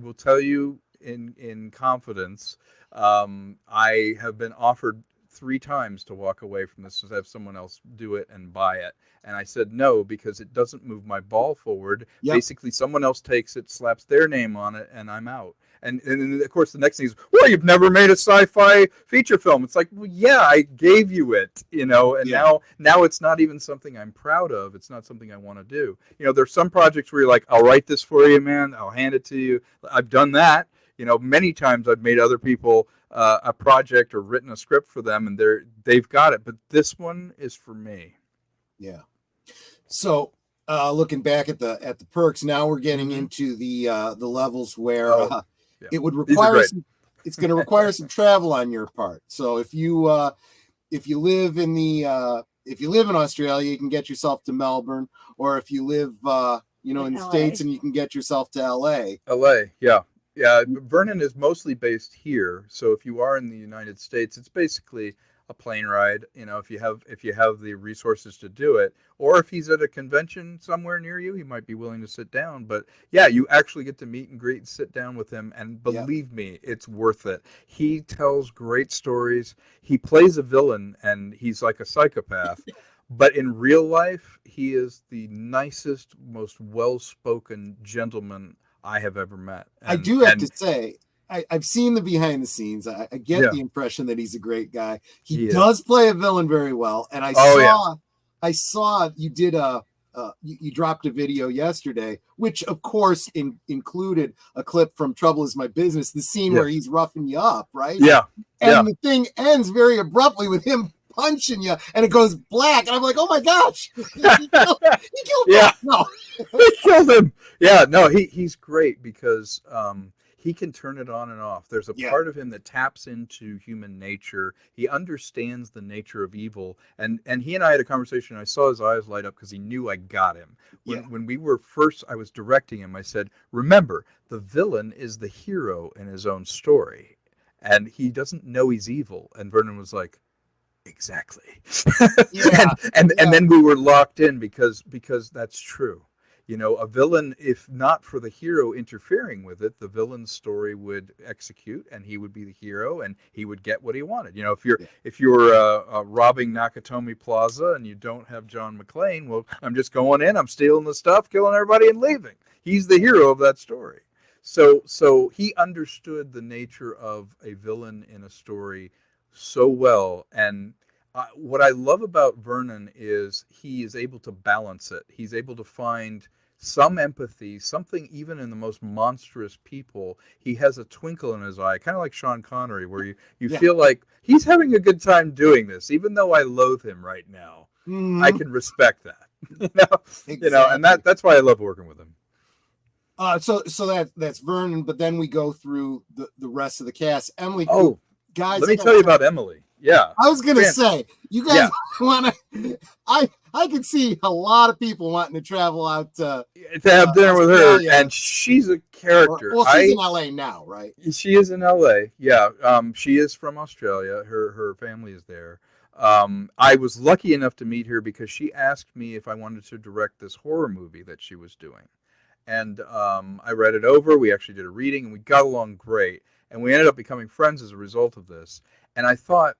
will tell you in confidence, I have been offered 3 times to walk away from this, to have someone else do it and buy it. And I said no, because it doesn't move my ball forward. Yep. Basically, someone else takes it, slaps their name on it, and I'm out. And of course, the next thing is, well, you've never made a sci-fi feature film. It's like, well, yeah, I gave you it, and now it's not even something I'm proud of. It's not something I want to do. There's some projects where you're like, I'll write this for you, man. I'll hand it to you. I've done that. Many times I've made other people a project or written a script for them, and they've got it. But this one is for me. Yeah. So looking back at the perks, now we're getting into the levels where it would require it's going to require some travel on your part. So if you live in Australia, you can get yourself to Melbourne, or if you live in the LA. States, and you can get yourself to LA. Yeah. Vernon is mostly based here. So if you are in the United States, it's basically a plane ride, if you have the resources to do it, or if he's at a convention somewhere near you, he might be willing to sit down. But yeah, you actually get to meet and greet and sit down with him, and believe me, it's worth it. He tells great stories. He plays a villain, and he's like a psychopath. But in real life, he is the nicest, most well-spoken gentleman I have ever met. I do have to say, I've seen the behind the scenes. I get the impression that he's a great guy. He does play a villain very well. And I saw you did you dropped a video yesterday, which of course included a clip from Trouble Is My Business, the scene where he's roughing you up, right? Yeah. And the thing ends very abruptly with him punching you, and it goes black, and I'm like, oh my gosh, he killed him. No. He killed him. Yeah, no, he's great because he can turn it on and off. There's a part of him that taps into human nature. He understands the nature of evil. And he and I had a conversation. I saw his eyes light up because he knew I got him. When we were first, I was directing him. I said, remember, the villain is the hero in his own story. And he doesn't know he's evil. And Vernon was like, exactly. And then we were locked in because that's true. A villain, if not for the hero interfering with it, the villain's story would execute, and he would be the hero, and he would get what he wanted. If you're robbing Nakatomi Plaza and you don't have John McClane, well, I'm just going in, I'm stealing the stuff, killing everybody, and leaving. He's the hero of that story. So he understood the nature of a villain in a story so well, and what I love about Vernon is he is able to balance it. He's able to find some empathy, something even in the most monstrous people. He has a twinkle in his eye, kind of like Sean Connery, where you feel like he's having a good time doing this, even though I loathe him right now. Mm-hmm. I can respect that. Exactly. And that's why I love working with him. So that's Vernon, but then we go through the rest of the cast. Emily, guys, let me tell you about Emily. Yeah, I was gonna say, you guys want to. I could see a lot of people wanting to travel out to have dinner with her, and she's a character. She's in LA now, right? She is in LA. Yeah, she is from Australia. Her family is there. I was lucky enough to meet her because she asked me if I wanted to direct this horror movie that she was doing, and I read it over. We actually did a reading, and we got along great, and we ended up becoming friends as a result of this. And I thought,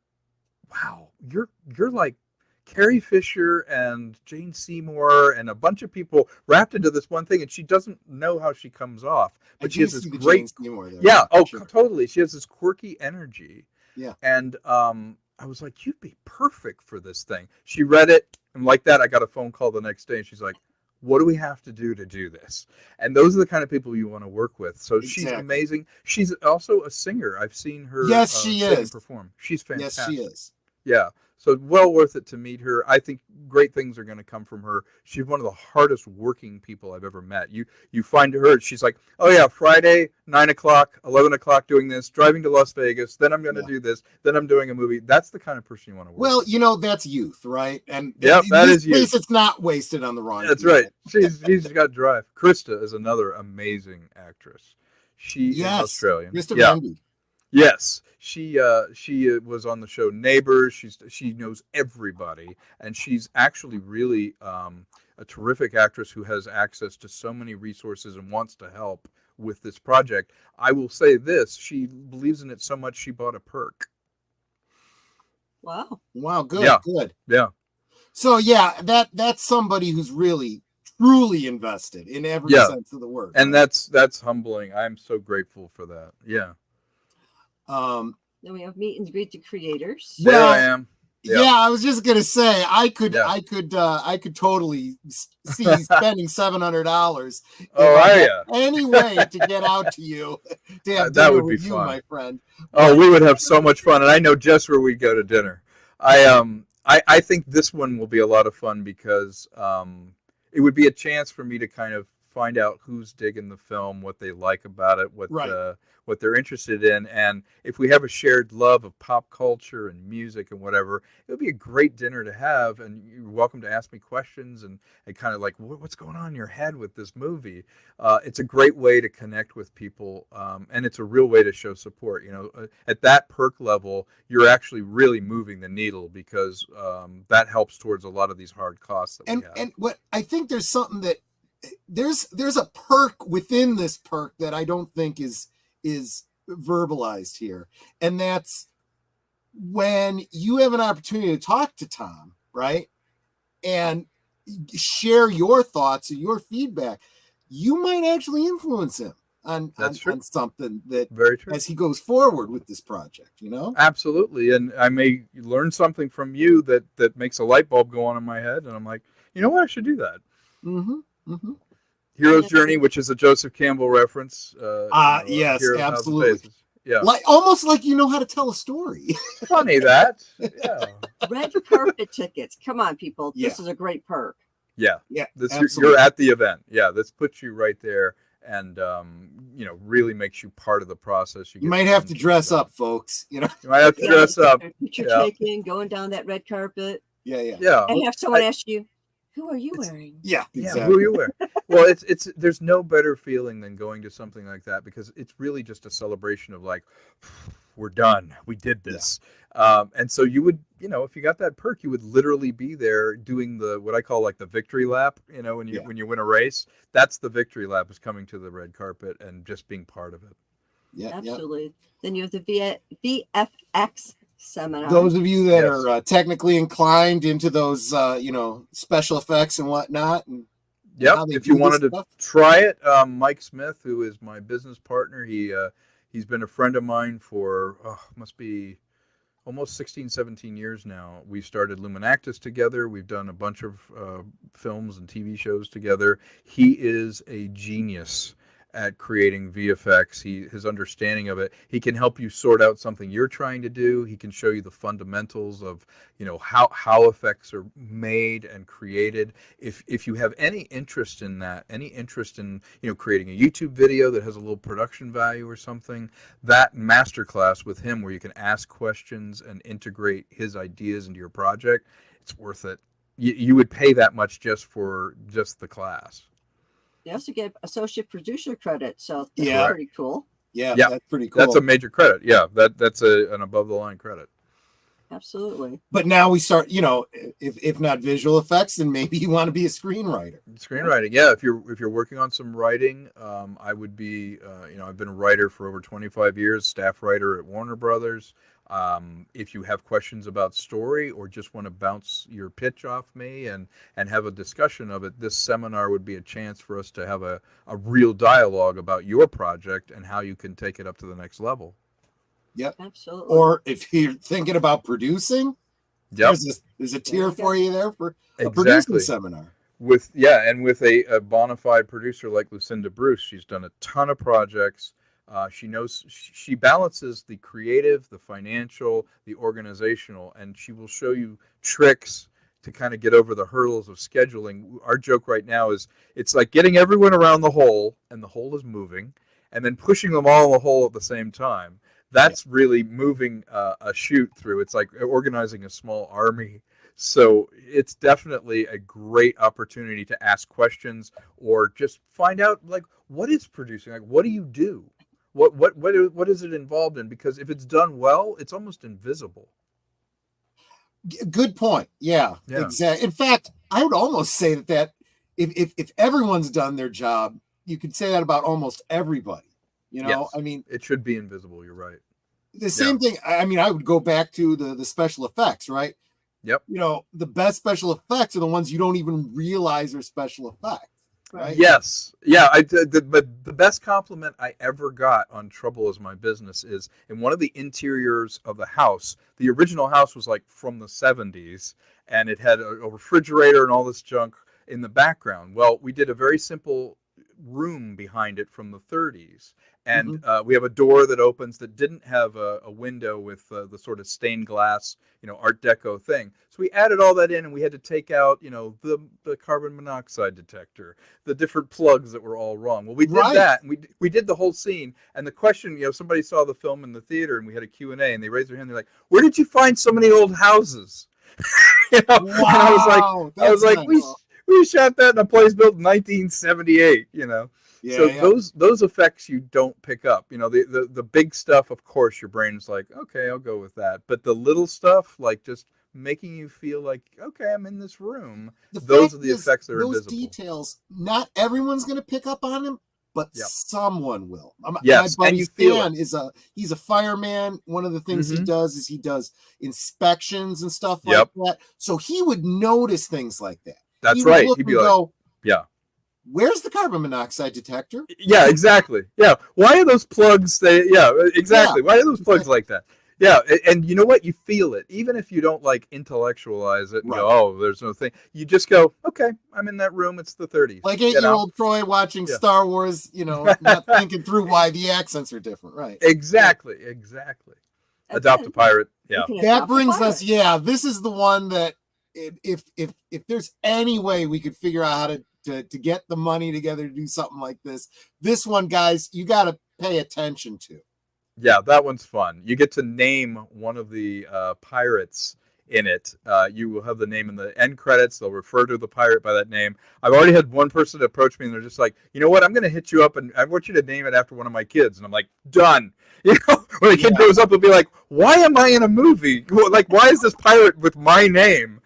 wow, you're like Carrie Fisher and Jane Seymour and a bunch of people wrapped into this one thing, and she doesn't know how she comes off. But she has this great, totally. She has this quirky energy. Yeah. And I was like, you'd be perfect for this thing. She read it, and like that, I got a phone call the next day, and she's like, what do we have to do this? And those are the kind of people you want to work with. So she's amazing. She's also a singer. I've seen her she is. perform. She's fantastic. Yes, she is. Yeah. So well worth it to meet her. I think great things are going to come from her. She's one of the hardest working people I've ever met. You find her, she's like, oh yeah, Friday, 9 o'clock, 11 o'clock doing this, driving to Las Vegas, then I'm going to do this, then I'm doing a movie. That's the kind of person you want to work Well, with. you know, that's youth, right? And Yep, in that this is youth. case, it's not wasted on the wrong That's people. right. She's got drive. Krista is another amazing actress. She is Australian. Mr. Yeah. Vendy. Yes, she was on the show Neighbors. She knows everybody, and she's actually really a terrific actress who has access to so many resources and wants to help with this project. I will say this: she believes in it so much she bought a perk. Wow. Wow, good, Yeah. good. Yeah. So yeah, that's somebody who's really truly invested in every sense of the word. And right? that's humbling. I'm so grateful for that. Yeah. Then we have meet and greet the creators. There I am. Yeah, I was just gonna say I could totally see spending $700. Any way to get out to you to have that dinner would be with you, fun. my friend. Oh, we would have so much fun, and I know just where we'd go to dinner. I think this one will be a lot of fun because it would be a chance for me to kind of find out who's digging the film, what they like about it, what they're interested in, and if we have a shared love of pop culture and music and whatever, it would be a great dinner to have. And you're welcome to ask me questions and kind of like, what's going on in your head with this movie? It's a great way to connect with people, and it's a real way to show support. You know, at that perk level, you're actually really moving the needle because that helps towards a lot of these hard costs that we have. And what I think there's something that there's a perk within this perk that I don't think is verbalized here, and that's when you have an opportunity to talk to Tom, right, and share your thoughts and your feedback, you might actually influence him on something that very true as he goes forward with this project, you know. Absolutely. And I may learn something from you that makes a light bulb go on in my head, and I'm like, you know what, I should do that. Hero's Journey, which is a Joseph Campbell reference. Yes, absolutely. Yeah, almost like you know how to tell a story. Funny that. Yeah. Red carpet tickets. Come on, people. This is a great perk. Yeah. Yeah. You're at the event. Yeah. This puts you right there, and really makes you part of the process. You might have to dress up, folks. You might have to dress up. Picture taking, going down that red carpet. Yeah. And have someone ask you, who are you wearing? Yeah, exactly. Who are you wearing? Well, it's there's no better feeling than going to something like that, because it's really just a celebration of like, we're done, we did this. And so you would, if you got that perk, you would literally be there doing what I call like the victory lap. When you win a race, that's the victory lap, is coming to the red carpet and just being part of it. Yeah, absolutely. Yep. Then you have the VFX seminar. Those of you that are technically inclined into those, special effects and whatnot. And if you wanted to try it, Mike Smith, who is my business partner, he's been a friend of mine for must be almost 16, 17 years now. We started Luminactus together. We've done a bunch of films and TV shows together. He is a genius at creating VFX. His understanding of it, he can help you sort out something you're trying to do. He can show you the fundamentals of how effects are made and created. If you have any interest in that, any interest in creating a YouTube video that has a little production value or something, that masterclass with him where you can ask questions and integrate his ideas into your project, it's worth it. You would pay that much just for the class. They also get associate producer credit, so that's pretty cool. Yeah, that's pretty cool. That's a major credit. Yeah, that's an above the line credit. Absolutely. But now we start, if not visual effects, then maybe you want to be a screenwriter. Screenwriting, yeah. If you're working on some writing, I would be. I've been a writer for over 25 years, staff writer at Warner Brothers. If you have questions about story or just want to bounce your pitch off me and have a discussion of it, this seminar would be a chance for us to have a real dialogue about your project and how you can take it up to the next level. Yep. Absolutely. Or if you're thinking about producing, there's a tier for you there for a producing seminar. With a bona fide producer like Lucinda Bruce. She's done a ton of projects. She balances the creative, the financial, the organizational, and she will show you tricks to kind of get over the hurdles of scheduling. Our joke right now is it's like getting everyone around the hole, and the hole is moving, and then pushing them all in the hole at the same time. That's really moving a chute through. It's like organizing a small army. So it's definitely a great opportunity to ask questions or just find out, like, what is producing? Like, what do you do? What is it involved in? Because if it's done well, it's almost invisible. Good point. Yeah. Exactly. In fact, I would almost say that if everyone's done their job, you could say that about almost everybody. You know, yes, I mean, it should be invisible. You're right. The same thing. I mean, I would go back to the special effects, right? Yep. You know, the best special effects are the ones you don't even realize are special effects. Right? Yes. Yeah. The best compliment I ever got on Trouble Is My Business is in one of the interiors of the house. The original house was like from the 70s, and it had a refrigerator and all this junk in the background. Well, we did a very simple room behind it from the 30s. And we have a door that opens that didn't have a window with the sort of stained glass, Art Deco thing. So we added all that in, and we had to take out, the carbon monoxide detector, the different plugs that were all wrong. Well, we did that, and we did the whole scene. And the question, somebody saw the film in the theater, and we had a Q&A, and they raised their hand. They're like, "Where did you find so many old houses?" Wow, and I was like, nice. we shot that in a place built in 1978. Those effects you don't pick up. The big stuff, of course, your brain's like, okay, I'll go with that. But the little stuff, like just making you feel like, okay, I'm in this room. Those are the effects that are invisible. Those details, not everyone's going to pick up on them, but someone will. Yes, my buddy and you feel Stan he's a fireman. One of the things he does is he does inspections and stuff like that. So he would notice things like that. That's right. He'd be like, yeah. Where's the carbon monoxide detector? Yeah, exactly. Yeah. Why are those plugs? Exactly. Why are those plugs like that? Yeah. And you know what? You feel it. Even if you don't like intellectualize it and go, oh, there's no thing. You just go, okay, I'm in that room. It's the 30s. Like 8-year-old Troy watching Star Wars, not thinking through why the accents are different. Right. Exactly. Adopt a pirate. Yeah. That brings us, this is the one that if there's any way we could figure out how to get the money together to do something like this one, guys, you got to pay attention to. Yeah, that one's fun. You get to name one of the pirates in it. You will have the name in the end credits. They'll refer to the pirate by that name. I've already had one person approach me, and they're just like, you know what? I'm going to hit you up, and I want you to name it after one of my kids. And I'm like, done. When a kid grows up, they'll be like, why am I in a movie? Like, why is this pirate with my name?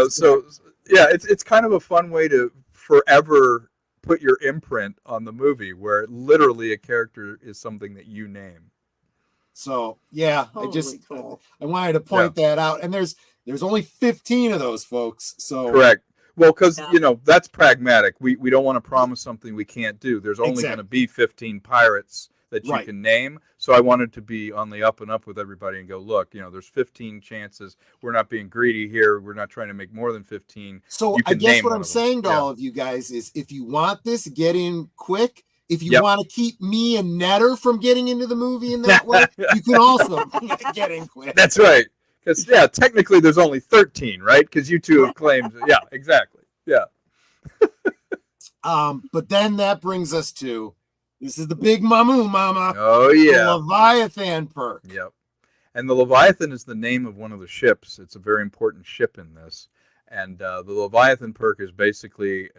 So yeah, it's kind of a fun way to forever put your imprint on the movie, where literally a character is something that you name. So I wanted to point that out, and there's only 15 of those, folks. So correct. Well, because that's pragmatic. We don't want to promise something we can't do. There's only going to be 15 pirates that you can name. So I wanted to be on the up and up with everybody and go, look, there's 15 chances. We're not being greedy here. We're not trying to make more than 15. So I guess what I'm saying to all of you guys is, if you want this, get in quick. If you want to keep me and Netter from getting into the movie in that way, you can also get in quick. That's right. Because, technically there's only 13, right? Because you two have claimed. Yeah, exactly. Yeah. But then that brings us to, this is the big mamu, mama. Oh, yeah. The Leviathan perk. Yep. And the Leviathan is the name of one of the ships. It's a very important ship in this. And the Leviathan perk is basically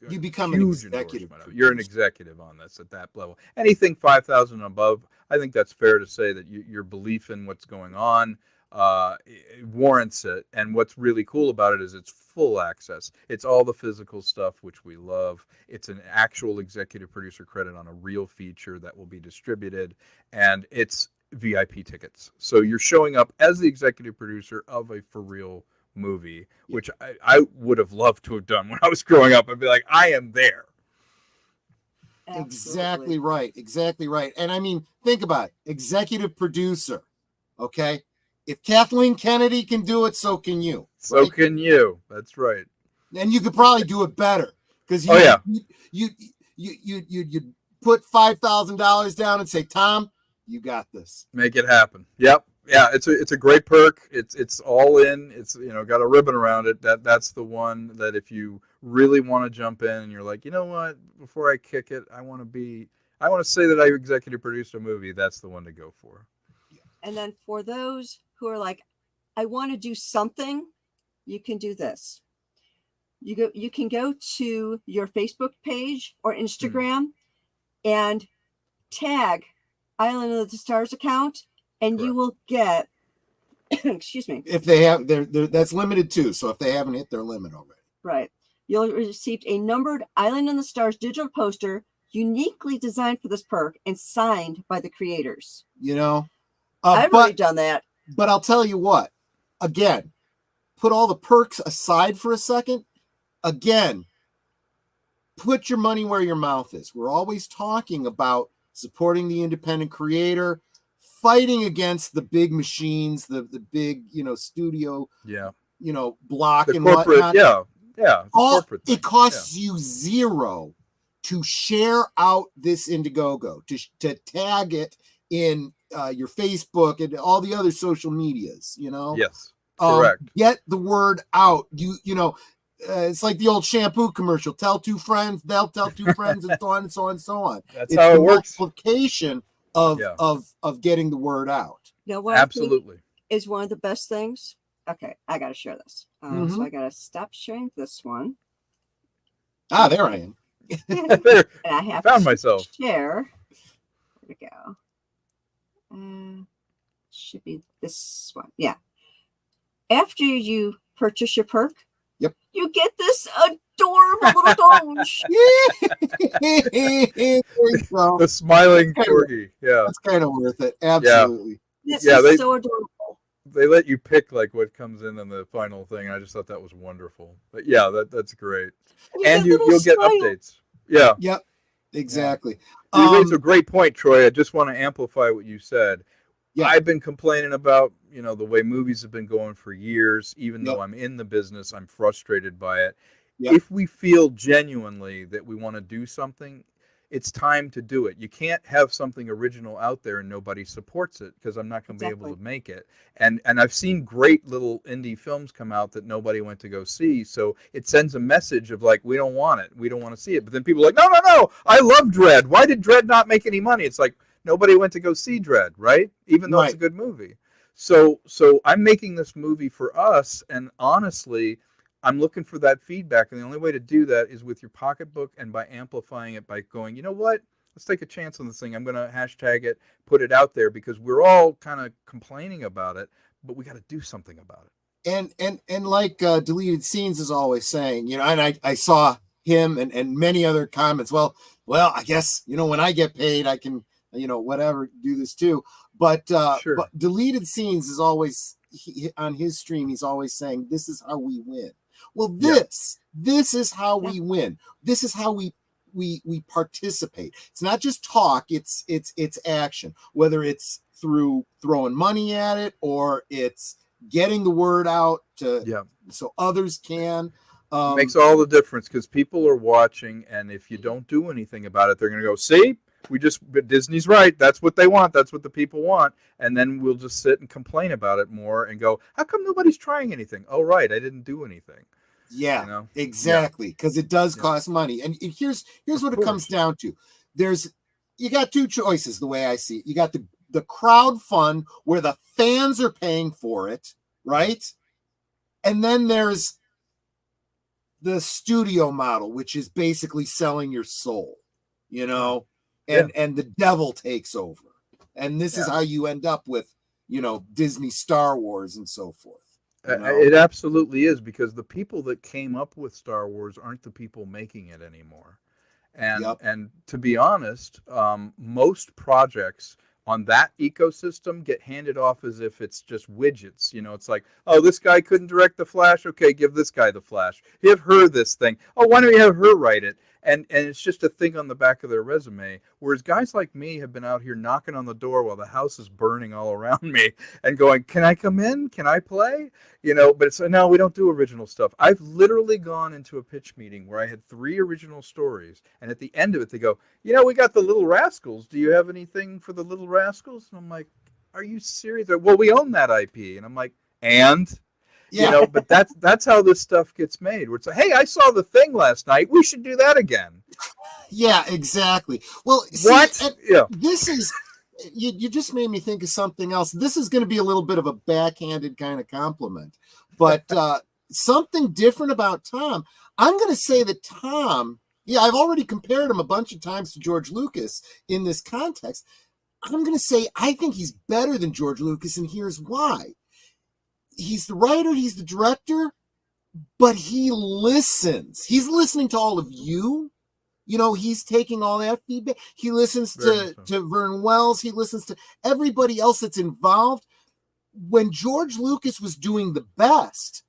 you become an executive. You're an executive on this at that level. Anything 5,000 and above, I think that's fair to say that your belief in what's going on it warrants it. And what's really cool about it is it's full access. It's all the physical stuff, which we love. It's an actual executive producer credit on a real feature that will be distributed, and it's VIP tickets. So you're showing up as the executive producer of a for real movie, which I would have loved to have done when I was growing up. I'd be like, I am there. Exactly right. And I mean, think about it. Executive producer. Okay. If Kathleen Kennedy can do it, so can you. So can you. That's right. And you could probably do it better, because you put $5,000 down and say, Tom, you got this. Make it happen. Yep. Yeah, it's a great perk. It's all in. It's got a ribbon around it. That's the one that if you really want to jump in and you're like, you know what, before I kick it, I want to say that I executive produced a movie. That's the one to go for. And then for those who are like, I want to do something, you can do this. You can go to your Facebook page or Instagram and tag Island of the Stars account, and you will get, excuse me. If they have, that's limited too. So if they haven't hit their limit already. Right. You'll receive a numbered Island of the Stars digital poster uniquely designed for this perk and signed by the creators. I've already done that. But I'll tell you what, again, put all the perks aside for a second. Again, put your money where your mouth is. We're always talking about supporting the independent creator, fighting against the big machines, the big, studio, block the and corporate, whatnot. It costs you $0 to share out this Indiegogo, to tag it in your Facebook and all the other social medias, Yes, correct. Get the word out. It's like the old shampoo commercial. Tell two friends, they'll tell two friends, and so on and so on and so on. That's how it works. Multiplication of getting the word out. What absolutely is one of the best things. Okay, I got to share this. So I got to stop sharing this one. There I am. And I have found to myself. Share. Where'd it go? Should be this one. Yeah. After you purchase your perk, you get this adorable little doge. The smiling corgi. Yeah. That's kind of worth it. Absolutely. This is so adorable. They let you pick like what comes in the final thing. I just thought that was wonderful. But yeah, that's great. And you'll get updates. Yeah. Yep. Exactly. You raised a great point, Troy. I just want to amplify what you said. Yeah. I've been complaining about, the way movies have been going for years. Even though I'm in the business, I'm frustrated by it. Yep. If we feel genuinely that we want to do something, it's time to do it. You can't have something original out there and nobody supports it because I'm not going to be able to make it. And I've seen great little indie films come out that nobody went to go see. So it sends a message of like, we don't want it. We don't want to see it. But then people are like, no. I love Dredd. Why did Dredd not make any money? It's like, nobody went to go see Dredd, right? Even though it's a good movie. So I'm making this movie for us. And honestly, I'm looking for that feedback. And the only way to do that is with your pocketbook and by amplifying it by going, you know what? Let's take a chance on this thing. I'm going to hashtag it, put it out there because we're all kind of complaining about it, but we got to do something about it. And like Deleted Scenes is always saying, and I saw him and many other comments. Well, I guess, when I get paid, I can, whatever, do this too. But but Deleted Scenes is always on his stream. He's always saying, this is how we win. Well, this is how we win. This is how we participate. It's not just talk. It's action, whether it's through throwing money at it or it's getting the word out so others can. It makes all the difference because people are watching. And if you don't do anything about it, they're going to go, see, Disney's right. That's what they want. That's what the people want. And then we'll just sit and complain about it more and go, how come nobody's trying anything? Oh, right. I didn't do anything. Yeah, exactly. Because it does cost money. And here's what it comes down to. You got two choices the way I see it. You got the crowd fund where the fans are paying for it, right? And then there's the studio model, which is basically selling your soul, and the devil takes over. And this is how you end up with, Disney Star Wars and so forth. It absolutely is because the people that came up with Star Wars aren't the people making it anymore. And to be honest, most projects on that ecosystem get handed off as if it's just widgets. It's like, oh, this guy couldn't direct The Flash. Okay, give this guy The Flash. Give her this thing. Oh, why don't you have her write it? and it's just a thing on the back of their resume. Whereas guys like me have been out here knocking on the door while the house is burning all around me and going, "Can I come in? Can I play?" But it's no, we don't do original stuff. I've literally gone into a pitch meeting where I had 3 original stories, and at the end of it, they go, "We got the Little Rascals. Do you have anything for the Little Rascals?" And I'm like, "Are you serious?" Well, we own that IP, and I'm like, "And." But that's how this stuff gets made. Where it's like, "Hey, I saw The Thing last night. We should do that again." Yeah, exactly. Well, What? See, Yeah. this is you just made me think of something else. This is going to be a little bit of a backhanded kind of compliment, but something different about Tom. I'm going to say that Tom. Yeah, I've already compared him a bunch of times to George Lucas in this context. I'm going to say I think he's better than George Lucas, and here's why. He's the writer, he's the director, but he listens. He's listening to all of you. He's taking all that feedback. He listens to Vernon Wells. He listens to everybody else that's involved. When George Lucas was doing the best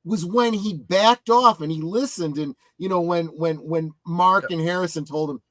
was when he backed off and he listened. And, when Mark and Harrison told him,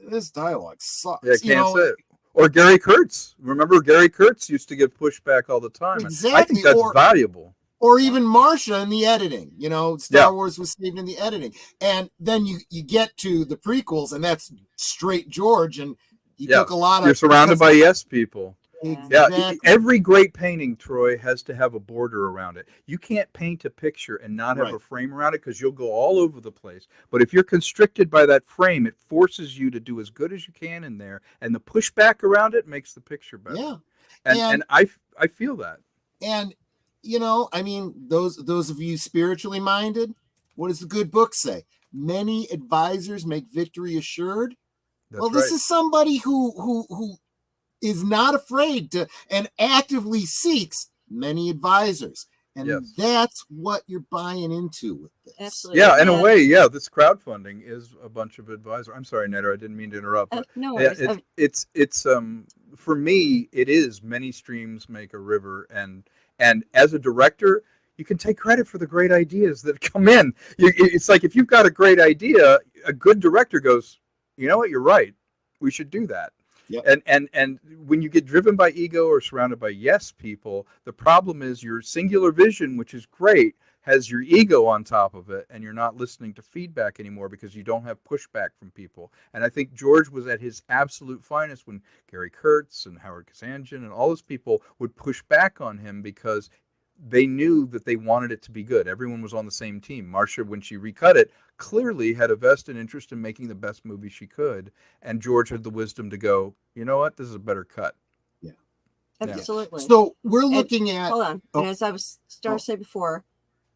this dialogue sucks. Yeah, can't say it. Or Gary Kurtz. Remember, Gary Kurtz used to get pushback all the time. Exactly. I think that's valuable. Or even Marsha in the editing. Star Wars was saved in the editing. And then you get to the prequels, and that's straight George. And he took a lot of... You're surrounded by yes people. Exactly. Yeah, every great painting, Troy, has to have a border around it. You can't paint a picture and not have a frame around it because you'll go all over the place. But if you're constricted by that frame, it forces you to do as good as you can in there, and the pushback around it makes the picture better. Yeah. And I feel that. And, those of you spiritually minded, what does the good book say? Many advisors make victory assured. This is somebody who is not afraid to and actively seeks many advisors. And that's what you're buying into with this. Absolutely. Yeah, in a way, this crowdfunding is a bunch of advisors. I'm sorry, Netta, I didn't mean to interrupt. But no worries. It's for me, it is many streams make a river, and as a director, you can take credit for the great ideas that come in. It's like if you've got a great idea, a good director goes, "You know what, you're right. We should do that." Yep. And when you get driven by ego or surrounded by yes people, the problem is your singular vision, which is great, has your ego on top of it, and you're not listening to feedback anymore because you don't have pushback from people. And I think George was at his absolute finest when Gary Kurtz and Howard Kazanjian and all those people would push back on him because they knew that they wanted it to be good. Everyone was on the same team. Marsha, when she recut it, clearly had a vested interest in making the best movie she could. And George had the wisdom to go, "You know what? This is a better cut." Yeah. Absolutely. So we're looking at... Hold on. And as I was starting to say before,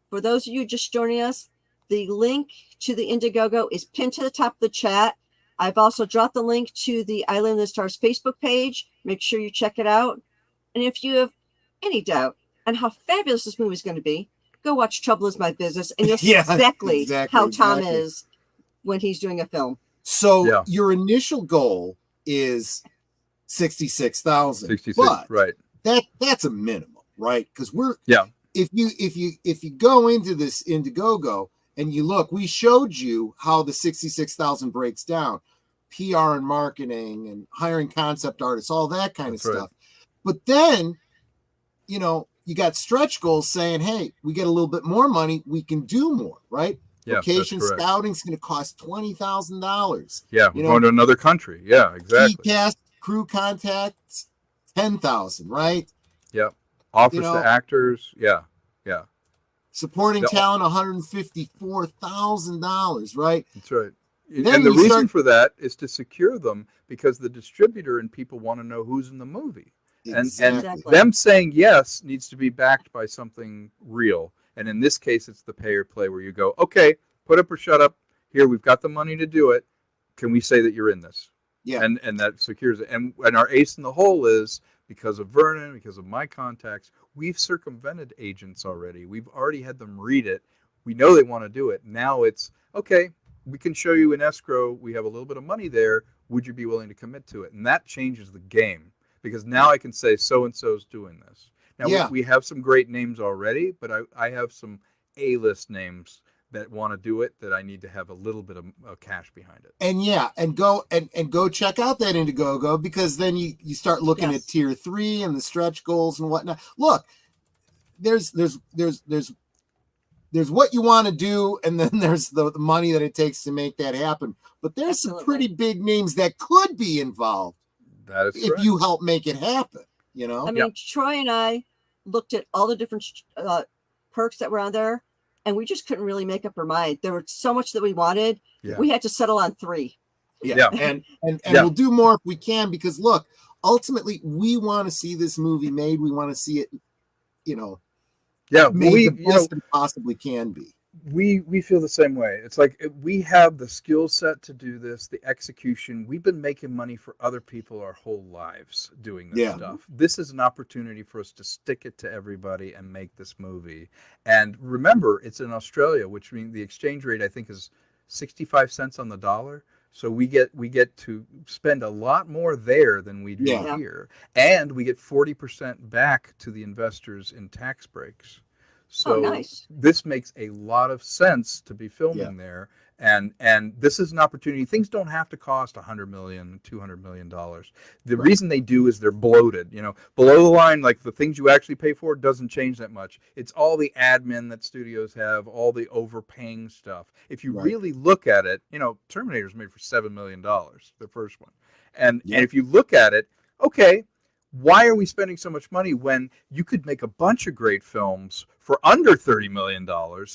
for those of you just joining us, the link to the Indiegogo is pinned to the top of the chat. I've also dropped the link to the Island of the Stars Facebook page. Make sure you check it out. And if you have any doubt on how fabulous this movie is going to be, go watch Trouble Is My Business, and you'll see exactly how Tom is when he's doing a film. So your initial goal is 66,000. 66, but right? That's a minimum, right? Because if you go into this Indiegogo and you look, we showed you how the 66,000 breaks down, PR and marketing and hiring concept artists, all that kind of stuff. But then, you got stretch goals saying, hey, we get a little bit more money, we can do more, right? Yeah, location scouting is going to cost $20,000. Yeah, we're going to another country. Yeah, exactly. Key cast, crew contacts, 10,000, right? Yeah. Offers to actors. Yeah. Supporting talent, $154,000, right? That's right. And the reason for that is to secure them because the distributor and people want to know who's in the movie. Exactly. And them saying yes needs to be backed by something real. And in this case, it's the pay or play where you go, okay, put up or shut up. Here, we've got the money to do it. Can we say that you're in this? Yeah. And that secures it. And our ace in the hole is because of Vernon, because of my contacts, we've circumvented agents already. We've already had them read it. We know they want to do it. Now it's, okay, we can show you in escrow. We have a little bit of money there. Would you be willing to commit to it? And that changes the game. Because now I can say so-and-so's doing this. Now, we have some great names already, but I have some A-list names that want to do it, that I need to have a little bit of cash behind it. And yeah, and go check out that Indiegogo, because then you start looking at tier 3 and the stretch goals and whatnot. Look, there's what you want to do, and then there's the money that it takes to make that happen. But there's some pretty big names that could be involved. That is if you help make it happen. You know, I mean, Troy and I looked at all the different perks that were on there, and we just couldn't really make up our mind. There was so much that we wanted. Yeah. We had to settle on 3. Yeah. And we'll do more if we can, because look, ultimately we want to see this movie made. We want to see it, made the best it possibly can be. We feel the same way. It's like we have the skill set to do this, the execution. We've been making money for other people our whole lives doing this stuff. This is an opportunity for us to stick it to everybody and make this movie. And remember, it's in Australia, which means the exchange rate, I think, is 65 cents on the dollar. So we get to spend a lot more there than we do here. And we get 40% back to the investors in tax breaks. So this makes a lot of sense to be filming there. And this is an opportunity. Things don't have to cost $100 million, $200 million. The reason they do is they're bloated. Below the line, like the things you actually pay for doesn't change that much. It's all the admin that studios have, all the overpaying stuff. If you really look at it, Terminator's made for $7 million, the first one. And if you look at it, okay, why are we spending so much money when you could make a bunch of great films for under $30 million?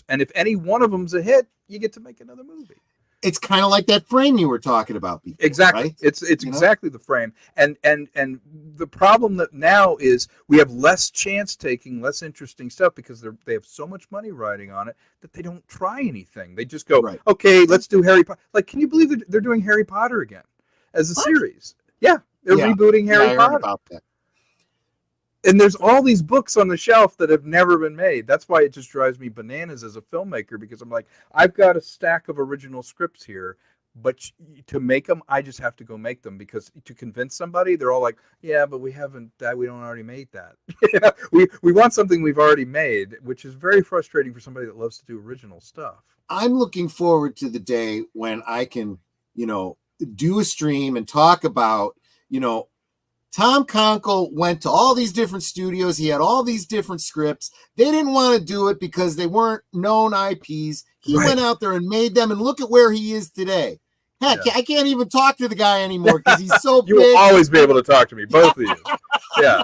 And if any one of them's a hit, you get to make another movie. It's kind of like that frame you were talking about before. Exactly. Right? It's exactly the frame. And the problem that now is we have less chance taking, less interesting stuff, because they have so much money riding on it that they don't try anything. They just go, okay, let's do Harry Potter. Like, can you believe they're doing Harry Potter again as a series? Yeah. They're rebooting Harry Potter. I heard about that. And there's all these books on the shelf that have never been made. That's why it just drives me bananas as a filmmaker, because I'm like, I've got a stack of original scripts here, but to make them, I just have to go make them, because to convince somebody, they're all like, yeah, but we don't already made that. We want something we've already made, which is very frustrating for somebody that loves to do original stuff. I'm looking forward to the day when I can, do a stream and talk about, Tom Konkle went to all these different studios. He had all these different scripts. They didn't want to do it because they weren't known IPs. He went out there and made them, and look at where he is today. Heck, I can't even talk to the guy anymore because he's so big. You will always be able to talk to me, both of you. Yeah.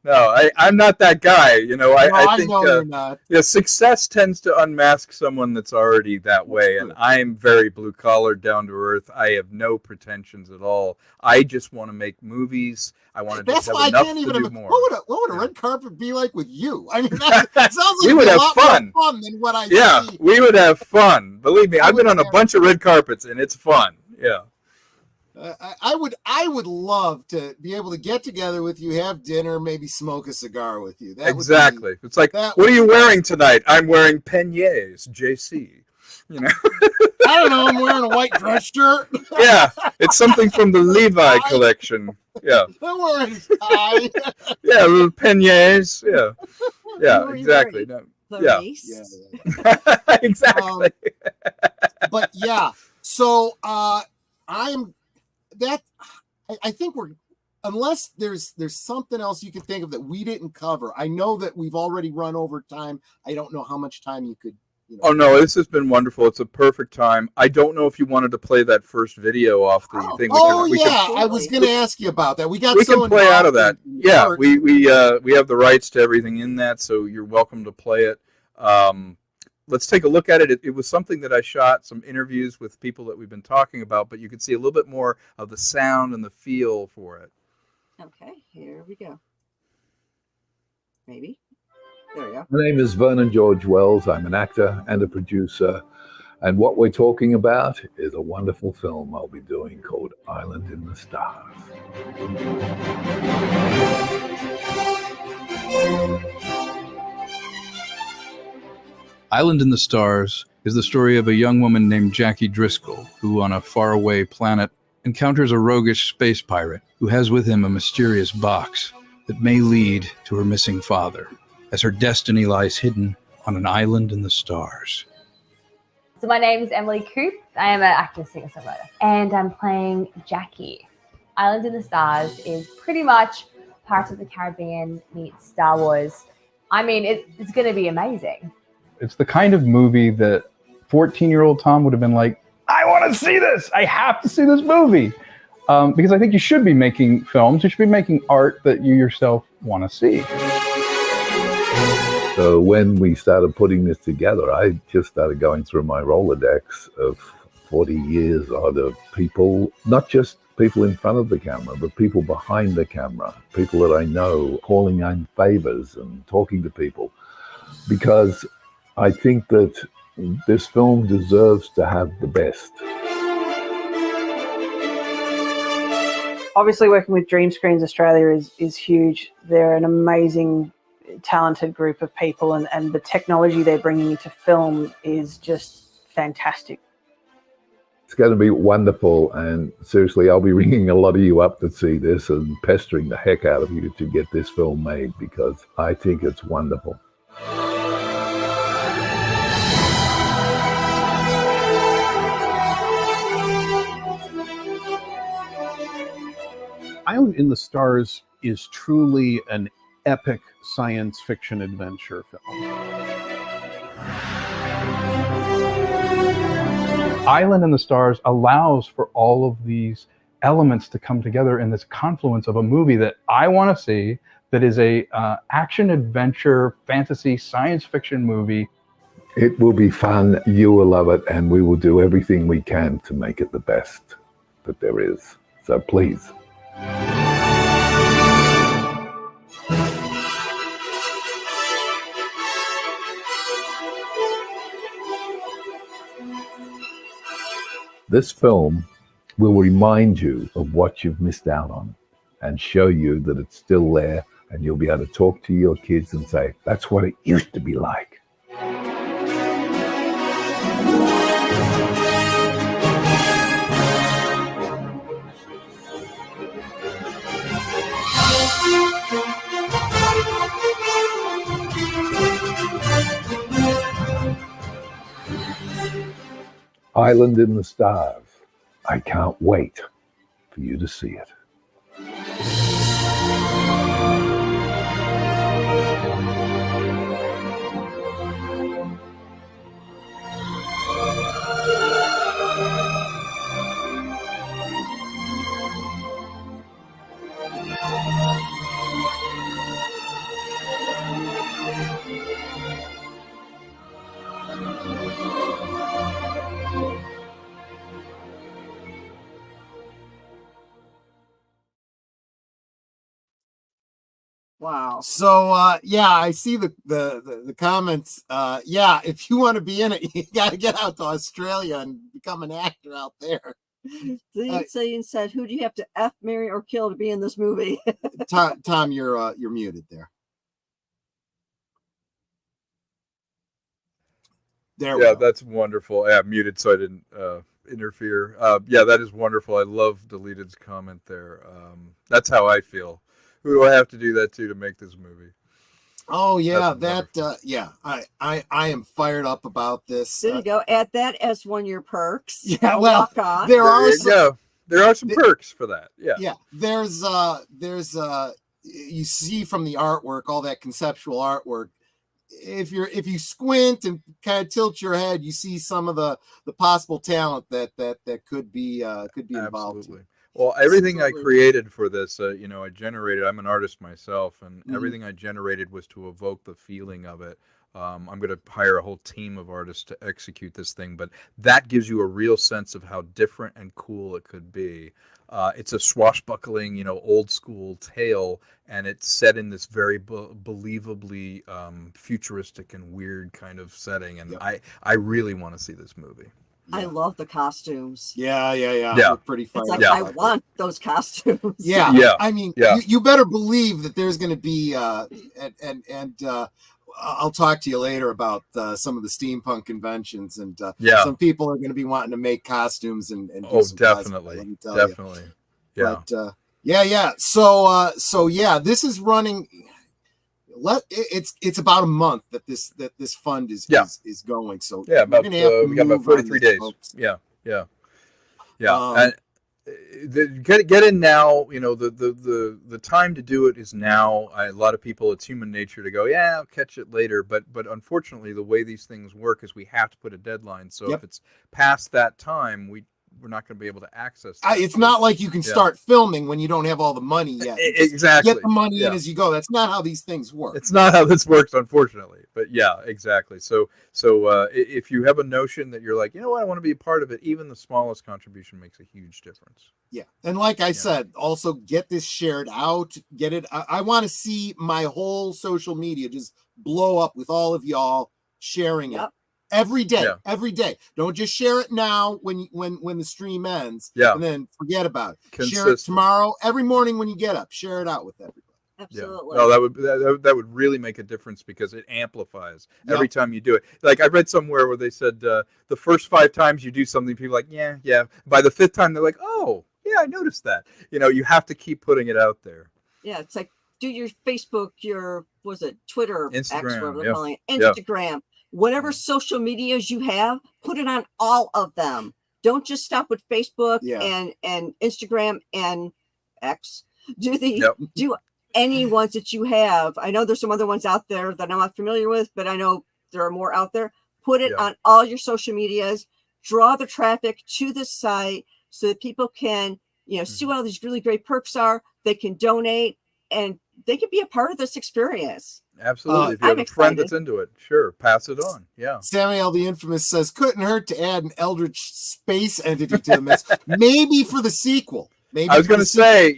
No, I'm not that guy. I think know you're not. Success tends to unmask someone that's already that way. And I'm very blue collar, down to earth. I have no pretensions at all. I just want to make movies. I want to just have enough to do more. What would a red carpet be like with you? I mean, that sounds like we would have fun. More fun than what I see. We would have fun. Believe me, I've been on a bunch of red carpets, and it's fun. Yeah. I would love to be able to get together with you, have dinner, maybe smoke a cigar with you. Exactly. It's like, what are you wearing tonight? I'm wearing Peignets, JC. I don't know. I'm wearing a white dress shirt. Yeah, it's something from the Levi collection. Yeah. I'm wearing a tie. Yeah, little Peignets. Yeah, exactly. No. Yeah. Exactly. But yeah, so I think unless there's something else you can think of that we didn't cover. I know that we've already run over time. I don't know how much time you could. Oh no, this has been wonderful. It's a perfect time. I don't know if you wanted to play that first video off the thing. I was going to ask you about that. We can play out of that. Yeah, we have the rights to everything in that, so you're welcome to play it. Let's take a look at it. It was something that I shot, some interviews with people that we've been talking about, but you can see a little bit more of the sound and the feel for it. Okay, here we go. Maybe. There we go. My name is Vernon George Wells. I'm an actor and a producer. And what we're talking about is a wonderful film I'll be doing called Island in the Stars. Island in the Stars is the story of a young woman named Jackie Driscoll, who on a faraway planet encounters a roguish space pirate who has with him a mysterious box that may lead to her missing father, as her destiny lies hidden on an island in the stars. So my name is Emily Coop. I am an actor, singer-songwriter, and I'm playing Jackie. Island in the Stars is pretty much Pirates of the Caribbean meets Star Wars. I mean, it's going to be amazing. It's the kind of movie that 14-year-old Tom would have been like, I want to see this. I have to see this movie. Because I think you should be making films. You should be making art that you yourself want to see. So when we started putting this together, I just started going through my Rolodex of 40 years odd of people, not just people in front of the camera, but people behind the camera, people that I know, calling in favors and talking to people. Because I think that this film deserves to have the best. Obviously, working with Dream Screens Australia is huge. They're an amazing, talented group of people, and the technology they're bringing into film is just fantastic. It's going to be wonderful, and seriously, I'll be ringing a lot of you up to see this and pestering the heck out of you to get this film made, because I think it's wonderful. Island in the Stars is truly an epic science fiction adventure film. Island in the Stars allows for all of these elements to come together in this confluence of a movie that I want to see, that is a action adventure fantasy science fiction movie. It will be fun, you will love it, and we will do everything we can to make it the best that there is. So please. This film will remind you of what you've missed out on and show you that it's still there, and you'll be able to talk to your kids and say, that's what it used to be like. Island in the Stars. I can't wait for you to see it. Wow. So yeah, I see the comments. Yeah, if you want to be in it, you got to get out to Australia and become an actor out there. Zane said, "Who do you have to F, marry, or kill to be in this movie?" Tom, you're muted there. There we go. That's wonderful. Yeah, muted so I didn't interfere. Yeah, that is wonderful. I love Deleted's comment there. That's how I feel. Who do I have to do that to make this movie? Oh yeah, yeah. I am fired up about this. There you go. Add that as one of your perks. Yeah, well, there are some perks for that. Yeah. There's you see from the artwork, all that conceptual artwork. If you squint and kind of tilt your head, you see some of the possible talent that could be involved. Well, everything I created for this, I generated. I'm an artist myself, and everything I generated was to evoke the feeling of it. I'm going to hire a whole team of artists to execute this thing, but that gives you a real sense of how different and cool it could be. It's a swashbuckling, old school tale, and it's set in this very believably futuristic and weird kind of setting. And I really want to see this movie. Yeah. I love the costumes. Yeah. They're pretty fun. It's like, I want those costumes. Yeah. I mean, you better believe that there's going to be, I'll talk to you later about some of the steampunk conventions, and some people are going to be wanting to make costumes and do some definitely, definitely. You. But So yeah, this is running. it's about a month that this fund is going. So yeah, we're gonna have to we got about move on 43 this, days. folks. Yeah. Um, And get in now. You know, the time to do it is now. A lot of people, it's human nature to go, yeah, I'll catch it later. But unfortunately, the way these things work is we have to put a deadline. So if it's past that time, we're not going to be able to access that. It's not like you can start filming when you don't have all the money yet. Exactly. Get the money in as you go. That's not how these things work. It's not how this works, unfortunately. But yeah, exactly. So if you have a notion that you're like, you know what, I want to be a part of it, even the smallest contribution makes a huge difference. Yeah. And like I said, also get this shared out. Get it. I want to see my whole social media just blow up with all of y'all sharing it. Every day. Don't just share it now when the stream ends and then forget about it. Share it tomorrow, every morning when you get up. Share it out with everybody. Absolutely. Yeah. No, that would really make a difference because it amplifies every time you do it. Like I read somewhere where they said the first 5 times you do something, people are like, yeah. By the 5th time, they're like, oh, yeah, I noticed that. You know, you have to keep putting it out there. Yeah, it's like do your Facebook, your Twitter, Instagram, Instagram. Whatever social medias you have, put it on all of them. Don't just stop with Facebook and Instagram and X. Do any ones that you have. I know there's some other ones out there that I'm not familiar with, but I know there are more out there. Put it on all your social medias. Draw the traffic to the site so that people can, see what all these really great perks are. They can donate and they can be a part of this experience. Absolutely. If you have a friend that's into it, sure, pass it on. Yeah. Samuel the Infamous says, couldn't hurt to add an Eldritch space entity to the mix. Maybe for the sequel. I was going to say,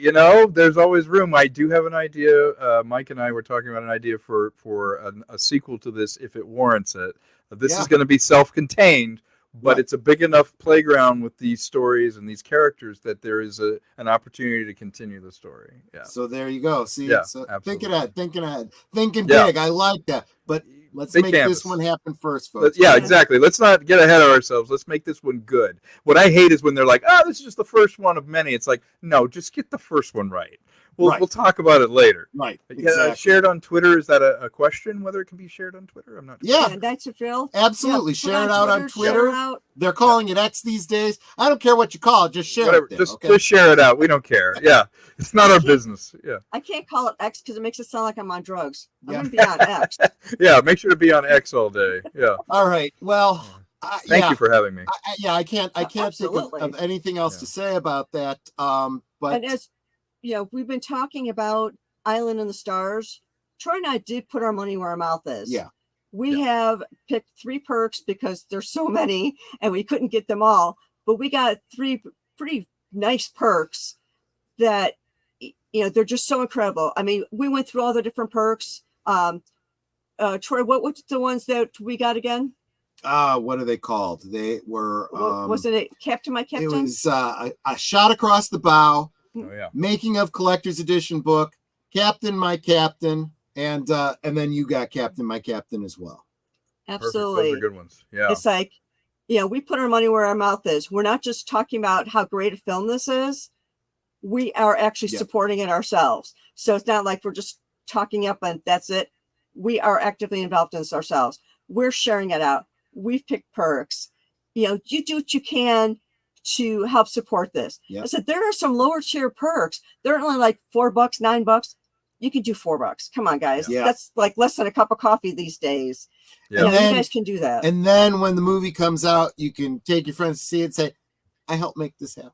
there's always room. I do have an idea. Mike and I were talking about an idea for a sequel to this if it warrants it. This is going to be self-contained, but it's a big enough playground with these stories and these characters that there is an opportunity to continue the story. Yeah. So there you go. See, so thinking ahead, thinking big. I like that. But let's make this one happen first, folks. Exactly. Let's not get ahead of ourselves. Let's make this one good. What I hate is when they're like, oh, this is just the first one of many. It's like, no, just get the first one right. We'll talk about it later. Right. Exactly. Shared on Twitter. Is that a question? Whether it can be shared on Twitter? I'm not sure. Yeah, that's a Phil. Absolutely. Share it out on Twitter. They're calling it X these days. I don't care what you call it. Just share it. There, just share it out. We don't care. Yeah. It's not our business. Yeah. I can't call it X because it makes it sound like I'm on drugs. I'm going to be on X. Yeah. Make sure to be on X all day. Yeah. All right. Well, thank you for having me. I can't think of anything else to say about that. But and as we've been talking about Island in the Stars. Troy and I did put our money where our mouth is. Yeah. We have picked 3 perks because there's so many and we couldn't get them all. But we got 3 pretty nice perks that, they're just so incredible. I mean, we went through all the different perks. Troy, what's the ones that we got again? What are they called? They were wasn't it Captain My Captain? It was a shot across the bow. Oh, yeah. Making of Collector's Edition book, Captain My Captain, and then you got Captain My Captain as well. Absolutely. Those are good ones. Yeah. It's like, we put our money where our mouth is. We're not just talking about how great a film this is. We are actually supporting it ourselves. So it's not like we're just talking up and that's it. We are actively involved in this ourselves. We're sharing it out. We've picked perks. You do what you can to help support this. Yep. I said, there are some lower tier perks. They're only like $4, $9. You can do $4. Come on, guys. Yeah. That's like less than a cup of coffee these days. Yeah. You guys can do that. And then when the movie comes out, you can take your friends to see it and say, I helped make this happen.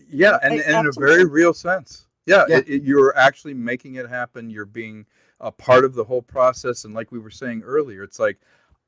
Yeah. And in a very real sense. Yeah. You're actually making it happen. You're being a part of the whole process. And like we were saying earlier, it's like,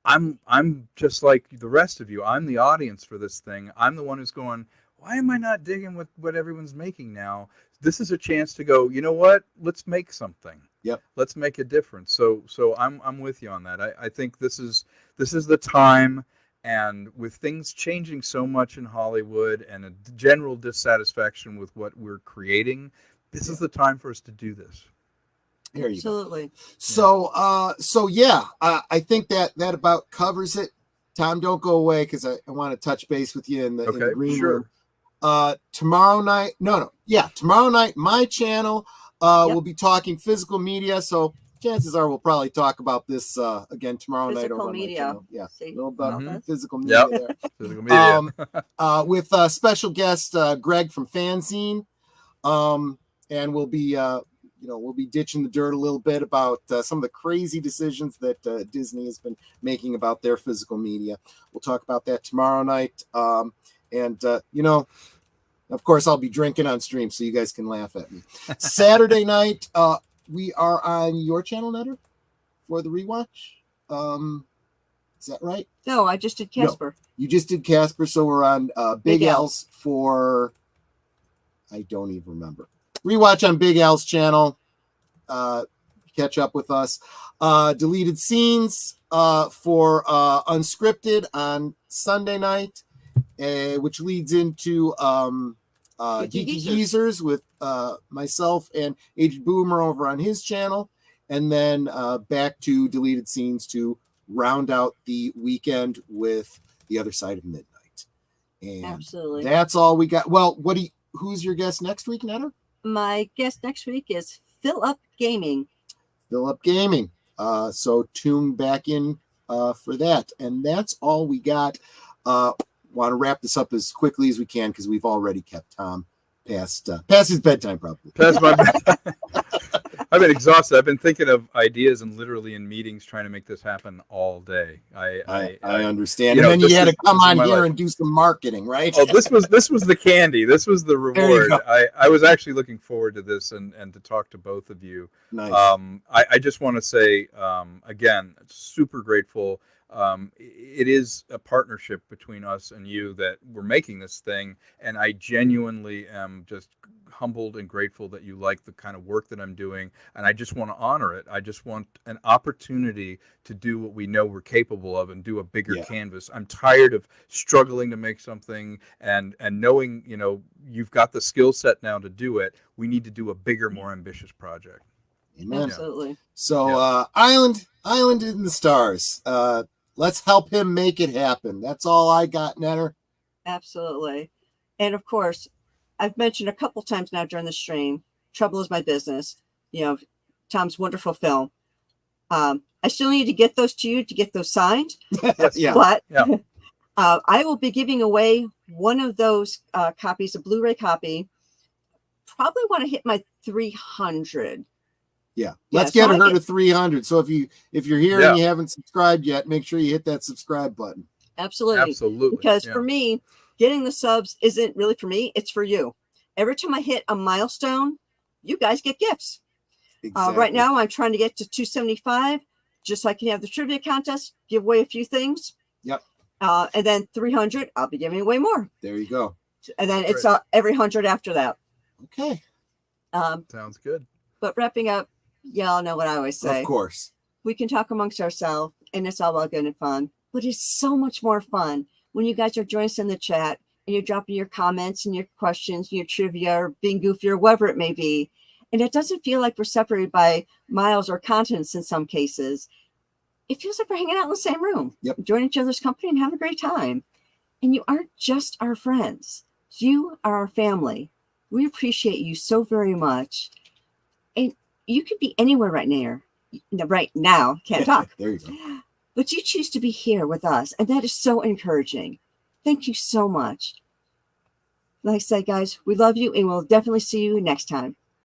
I'm just like the rest of you. I'm the audience for this thing. I'm the one who's going, why am I not digging what everyone's making now? This is a chance to go, you know what? Let's make something. Yep. Let's make a difference. So I'm with you on that. I think this is the time, and with things changing so much in Hollywood and a general dissatisfaction with what we're creating, this is the time for us to do this. Absolutely. So I think that about covers it. Tom, don't go away because I want to touch base with you in the green room. Tomorrow night, tomorrow night, my channel will be talking physical media. So chances are we'll probably talk about this again tomorrow night Physical over on my media. channel. Yeah, See? a little about Mhm. physical media Yep. there. Physical media. With special guest Greg from Fanzine, and we'll be we'll be ditching the dirt a little bit about some of the crazy decisions that Disney has been making about their physical media. We'll talk about that tomorrow night, and of course I'll be drinking on stream, so you guys can laugh at me. Saturday night, we are on your channel, Netter, for the rewatch. Is that right? No, I just did Casper. No, you just did Casper, so we're on Big Big L's for, I don't even remember. Rewatch on Big L's channel. Catch up with us. Deleted scenes for Unscripted on Sunday night, which leads into Geeky Geezers with myself and Aged Boomer over on his channel, and then back to Deleted Scenes to round out the weekend with The Other Side of Midnight. And Absolutely. that's all we got. Well, who's your guest next week, Netter? My guest next week is Fill Up Gaming. Fill Up Gaming. So tune back in for that. And that's all we got. Want to wrap this up as quickly as we can because we've already kept Tom past his bedtime, probably. Past my bedtime. I've been exhausted. I've been thinking of ideas and literally in meetings trying to make this happen all day. I understand. And then you had to come on here and do some marketing, right? Oh, this was the candy. This was the reward. I was actually looking forward to this and to talk to both of you. Nice. I just want to say again, super grateful. It is a partnership between us and you that we're making this thing, and I genuinely am just humbled and grateful that you like the kind of work that I'm doing, and I just want to honor it. I just want an opportunity to do what we know we're capable of and do a bigger canvas. I'm tired of struggling to make something and knowing, you've got the skill set now to do it. We need to do a bigger, more ambitious project. Amen. Absolutely. So Island in the Stars. Let's help him make it happen. That's all I got, Netter. Absolutely. And of course, I've mentioned a couple times now during the stream, Trouble is My Business, Tom's wonderful film. I still need to get those to you to get those signed. But I will be giving away one of those copies, a Blu-ray copy. Probably want to hit my 300. Yeah, let's get her to 300. So if you're here and you haven't subscribed yet, make sure you hit that subscribe button. Absolutely. Because for me, getting the subs isn't really for me, it's for you. Every time I hit a milestone, you guys get gifts. Exactly. Right now, I'm trying to get to 275, just so I can have the trivia contest, give away a few things. Yep. And then 300, I'll be giving away more. There you go. And then it's every 100 after that. Okay. Sounds good. But wrapping up, y'all know what I always say. Of course. We can talk amongst ourselves, and it's all well good and fun. But it's so much more fun when you guys are joining us in the chat and you're dropping your comments and your questions, your trivia, or being goofy or whatever it may be. And it doesn't feel like we're separated by miles or continents in some cases. It feels like we're hanging out in the same room, enjoying each other's company and having a great time. And you aren't just our friends. You are our family. We appreciate you so very much. And you could be anywhere right now. Can't talk. There you go. But you choose to be here with us, and that is so encouraging. Thank you so much. Like I said, guys, we love you, and we'll definitely see you next time.